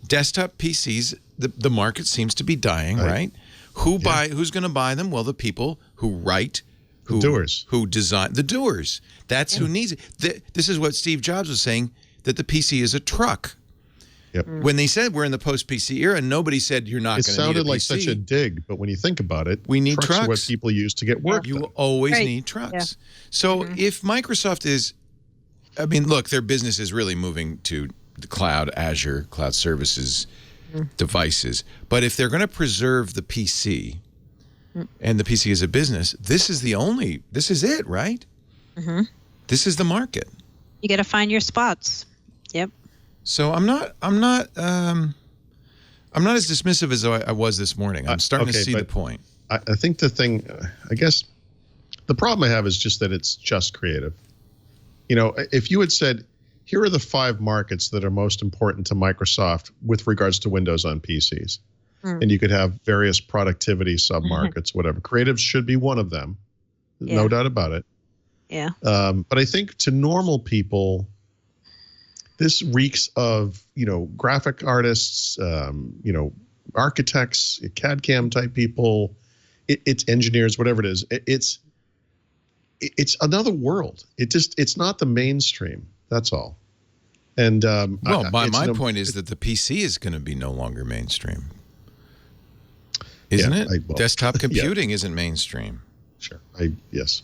Desktop PCs, the market seems to be dying, right? Who's going to buy them? Well, the people who write, who design, the doers. That's who needs it. This is what Steve Jobs was saying, that the PC is a truck. Yep. When they said we're in the post-PC era, nobody said you're not going to need a PC. It sounded like such a dig, but when you think about it, we need trucks are what people use to get work done. You always need trucks. Yeah. So if Microsoft is, I mean, look, their business is really moving to the cloud, Azure, cloud services, devices. But if they're going to preserve the PC, and the PC is a business, this is it, right? Mm-hmm. This is the market. You got to find your spots. Yep. So I'm not as dismissive as I was this morning. I'm starting to see the point. I think the thing, I guess, the problem I have is just that it's just creative. You know, if you had said, here are the 5 markets that are most important to Microsoft with regards to Windows on PCs, and you could have various productivity sub-markets, whatever. Creative should be one of them, no doubt about it. Yeah. But I think to normal people, this reeks of, graphic artists, architects, CAD/CAM type people, it's engineers, whatever it is. It's another world. It's not the mainstream. That's all. And my point is that the PC is going to be no longer mainstream, isn't it? Desktop computing isn't mainstream. Sure. Yes.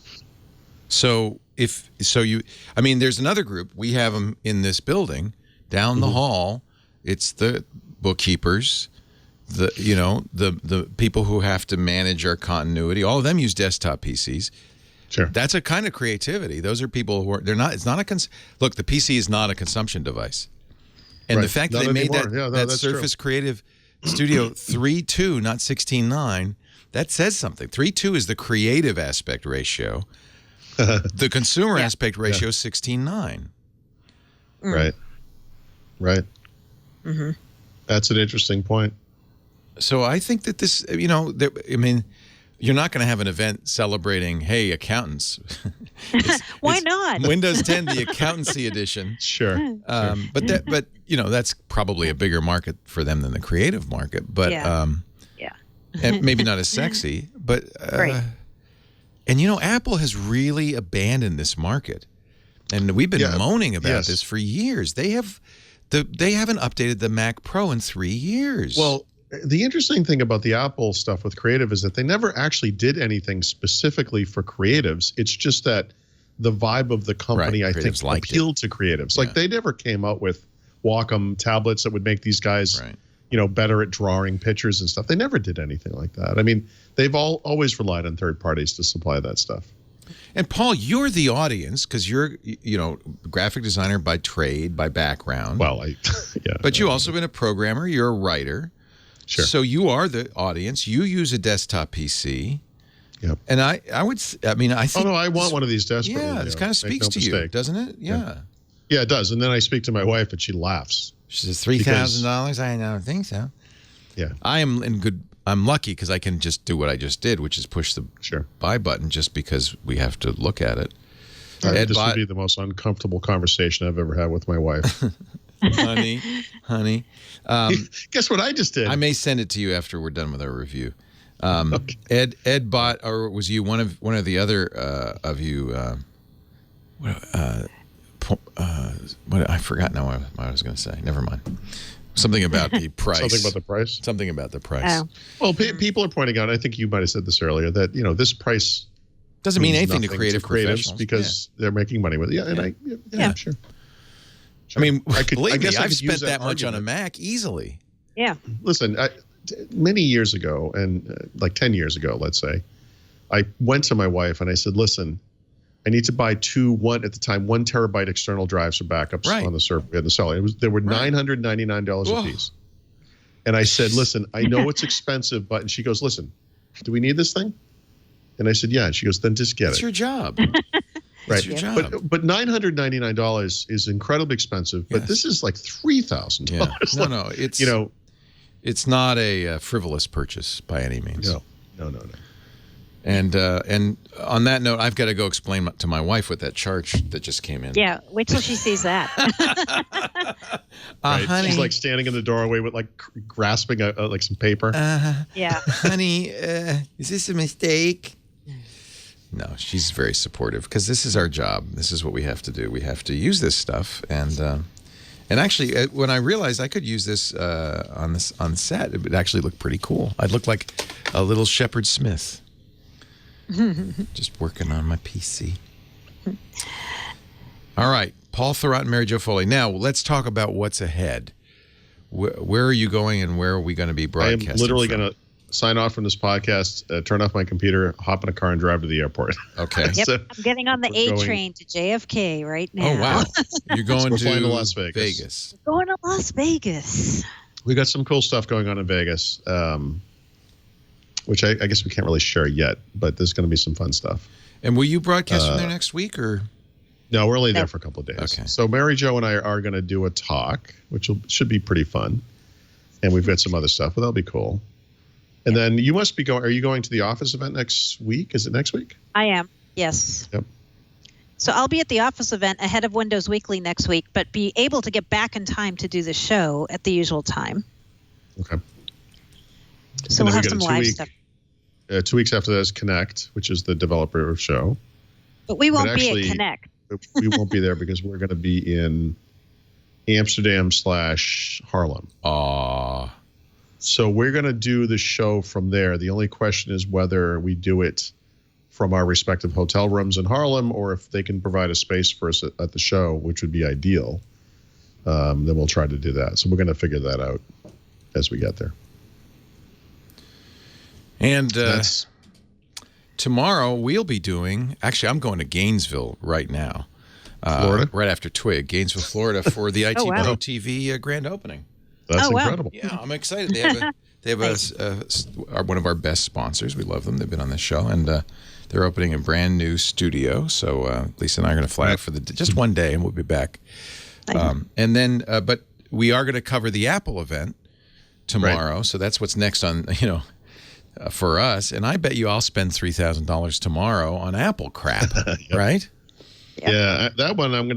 So there's another group. We have them in this building down the hall. It's the bookkeepers, the people who have to manage our continuity. All of them use desktop PCs. Sure. That's a kind of creativity. Those are people who are, look, the PC is not a consumption device. And the fact that they made that Surface Creative Studio 3.2, not 16.9, that says something. 3.2 is the creative aspect ratio. The consumer aspect ratio is 16.9. Right. Mm-hmm. That's an interesting point. So I think that this, you're not going to have an event celebrating, hey, accountants. Why not? Windows 10, the accountancy edition. Sure. But that's probably a bigger market for them than the creative market. But and maybe not as sexy. But right. And Apple has really abandoned this market, and we've been moaning about this for years. They haven't updated the Mac Pro in 3 years. Well, the interesting thing about the Apple stuff with creative is that they never actually did anything specifically for creatives. It's just that the vibe of the company, I think, appealed to creatives. Like they never came out with Wacom tablets that would make these guys, better at drawing pictures and stuff. They never did anything like that. I mean, they've always relied on third parties to supply that stuff. And Paul, you're the audience because you're, graphic designer by trade, by background. Well, But you've also been a programmer. You're a writer. Sure. So you are the audience. You use a desktop PC. Yep. And I think. Oh no, I want one of these desperately. Yeah, this kind of speaks to you, doesn't it? Yeah. Yeah, it does. And then I speak to my wife, and she laughs. She says $3,000. I don't think so. Yeah. I'm lucky because I can just do what I just did, which is push the buy button, just because we have to look at it. This would be the most uncomfortable conversation I've ever had with my wife. honey. Guess what I just did? I may send it to you after we're done with our review. Okay. Ed bought, or was you one of the other of you? What I forgot now what I was going to say. Never mind. Something about the price. Something about the price. Something about the price. Oh. Well, people are pointing out. I think you might have said this earlier that this price Doesn't mean anything to nothing creative creatives professionals because they're making money with it. Yeah, and Yeah. sure. I mean, I believe me, guess I I've could use spent that much on a argument. Mac easily. Yeah. Listen, many years ago, and like 10 years ago, let's say, I went to my wife and I said, listen, I need to buy at the time, 1 terabyte external drives for backups on the server in the cellar. They were $999 a piece. And I said, listen, I know it's expensive, but, and she goes, listen, do we need this thing? And I said, yeah. And she goes, then just get It's it. your job. Right. Your job. But $999 is incredibly expensive, but this is like $3,000. Yeah. No, it's, it's not a frivolous purchase by any means. No. And on that note, I've got to go explain to my wife what that charge that just came in. Yeah, wait till she sees that. Right. Honey, she's like standing in the doorway with like grasping like some paper. Yeah. Honey, is this a mistake? No, she's very supportive because this is our job. This is what we have to do. We have to use this stuff. And actually, when I realized I could use this on set, it would actually look pretty cool. I'd look like a little Shepherd Smith. Just working on my PC. All right, Paul Thurrott and Mary Jo Foley. Now, let's talk about what's ahead. Where are you going and where are we going to be broadcasting I am literally going to sign off from this podcast, turn off my computer, hop in a car, and drive to the airport. Okay. Yep, So I'm getting on the A train to JFK right now. Oh, wow. You're going We're flying to to Las Vegas. Going to Las Vegas. We got some cool stuff going on in Vegas, which I guess we can't really share yet, but there's going to be some fun stuff. And will you broadcast from there next week or? No, we're only there for a couple of days. Okay. So Mary Jo and I are going to do a talk, which should be pretty fun. And we've got some other stuff, but that'll be cool. And then you must be going. Are you going to the Office event next week? Is it next week? I am. Yes. Yep. So I'll be at the Office event ahead of Windows Weekly next week, but be able to get back in time to do the show at the usual time. Okay. So we'll have some live stuff. 2 weeks after that is Connect, which is the developer show. But we won't be actually, at Connect. We won't be there because we're going to be in Amsterdam/Harlem. So we're going to do the show from there. The only question is whether we do it from our respective hotel rooms in Harlem or if they can provide a space for us at the show, which would be ideal. Then we'll try to do that. So we're going to figure that out as we get there. And tomorrow we'll be doing, actually I'm going to Gainesville right now. Florida? Right after Twig, Gainesville, Florida for the IT Pro TV grand opening. That's incredible. Yeah, I'm excited. They have one of our best sponsors. We love them. They've been on this show, and they're opening a brand new studio. So Lisa and I are going to fly out for just one day, and we'll be back. And then, but we are going to cover the Apple event tomorrow. Right. So that's what's next on for us. And I bet you I'll spend $3,000 tomorrow on Apple crap, right? Yep. Yeah, that one I'm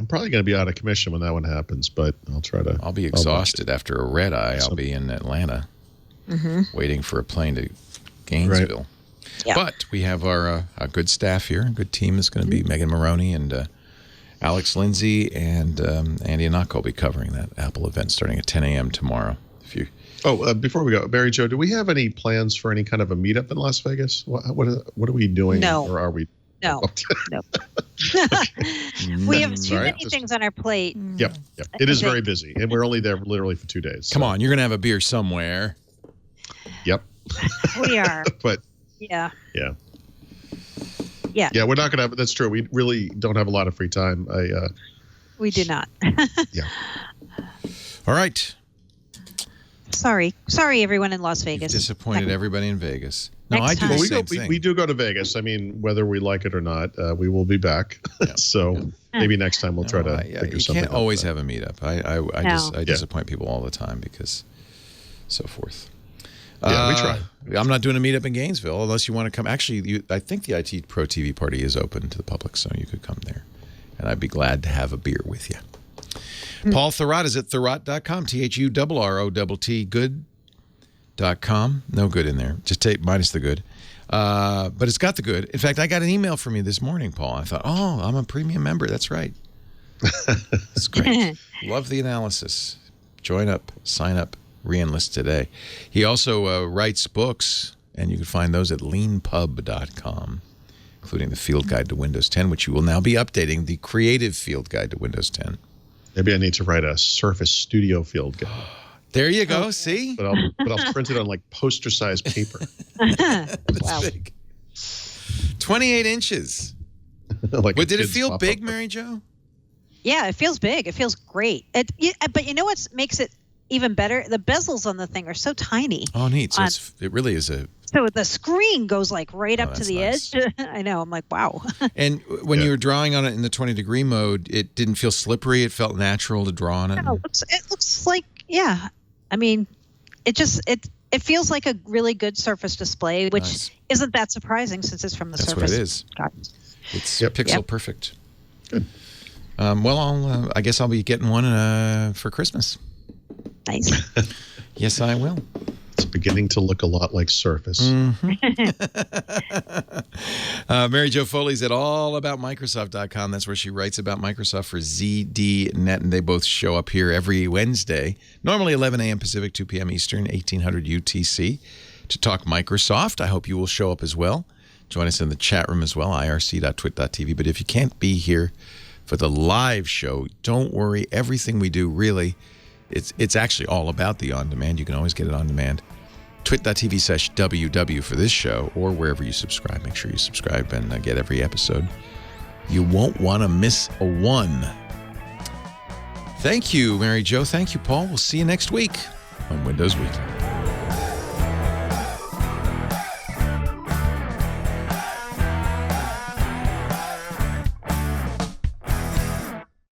probably going to be out of commission when that one happens, but I'll be exhausted after a red eye. I'll be in Atlanta waiting for a plane to Gainesville. Right. Yeah. But we have our good staff here. A good team is going to be Megan Maroney and Alex Lindsay and Andy Anaka will be covering that Apple event starting at 10 a.m. tomorrow. Before we go, Mary Jo, do we have any plans for any kind of a meetup in Las Vegas? What are we doing? No. Or are we? No. We have too many things on our plate. Yep. It is very busy, and we're only there literally for 2 days. Come on, you're going to have a beer somewhere. Yep. We are. But yeah, we're not going to have. That's true. We really don't have a lot of free time. We do not. Yeah. All right. Sorry, everyone in Las Vegas. You've disappointed everybody in Vegas. No, Next I do time. the Well, same thing. we do go to Vegas. I mean, whether we like it or not, we will be back. So maybe next time we'll try to figure something out. You can't always have a meetup. I disappoint people all the time because so forth. Yeah, we try. I'm not doing a meetup in Gainesville unless you want to come. Actually, I think the IT Pro TV party is open to the public, so you could come there. And I'd be glad to have a beer with you. Paul Thurrott is at thurrott.com, THURROTT, good.com. No good in there. Just take minus the good. But it's got the good. In fact, I got an email from you this morning, Paul. I thought, I'm a premium member. That's right. That's great. Love the analysis. Join up, sign up, re-enlist today. He also writes books, and you can find those at leanpub.com. including the Field Guide to Windows 10, which you will now be updating, the Creative Field Guide to Windows 10. Maybe I need to write a Surface Studio Field Guide. There you go. See? But I'll print it on like poster-sized paper. Wow. Big. 28 inches. Like Did it feel big, Mary Jo? Yeah, it feels big. It feels great. But you know what makes it even better? The bezels on the thing are so tiny. Oh, neat. So it really is a... So the screen goes like right up to the edge. I know. I'm like, wow. And when you were drawing on it in the 20-degree mode, it didn't feel slippery. It felt natural to draw on it. No, it looks like, yeah. I mean, it feels like a really good Surface display, which isn't that surprising since it's from the Surface. That's what it is. It's pixel perfect. Good. Well, I guess I'll be getting one for Christmas. Nice. Yes, I will. It's beginning to look a lot like Surface. Mary Jo Foley's at allaboutmicrosoft.com. That's where she writes about Microsoft for ZDNet, and they both show up here every Wednesday, normally 11 a.m. Pacific, 2 p.m. Eastern, 1800 UTC, to talk Microsoft. I hope you will show up as well. Join us in the chat room as well, irc.twit.tv. But if you can't be here for the live show, don't worry. Everything we do, really, it's actually all about the on-demand. You can always get it on demand. twit.tv/WW for this show, or wherever you subscribe. Make sure you subscribe and get every episode. You won't want to miss a one. Thank you, Mary Jo. Thank you, Paul. We'll see you next week on Windows Weekly.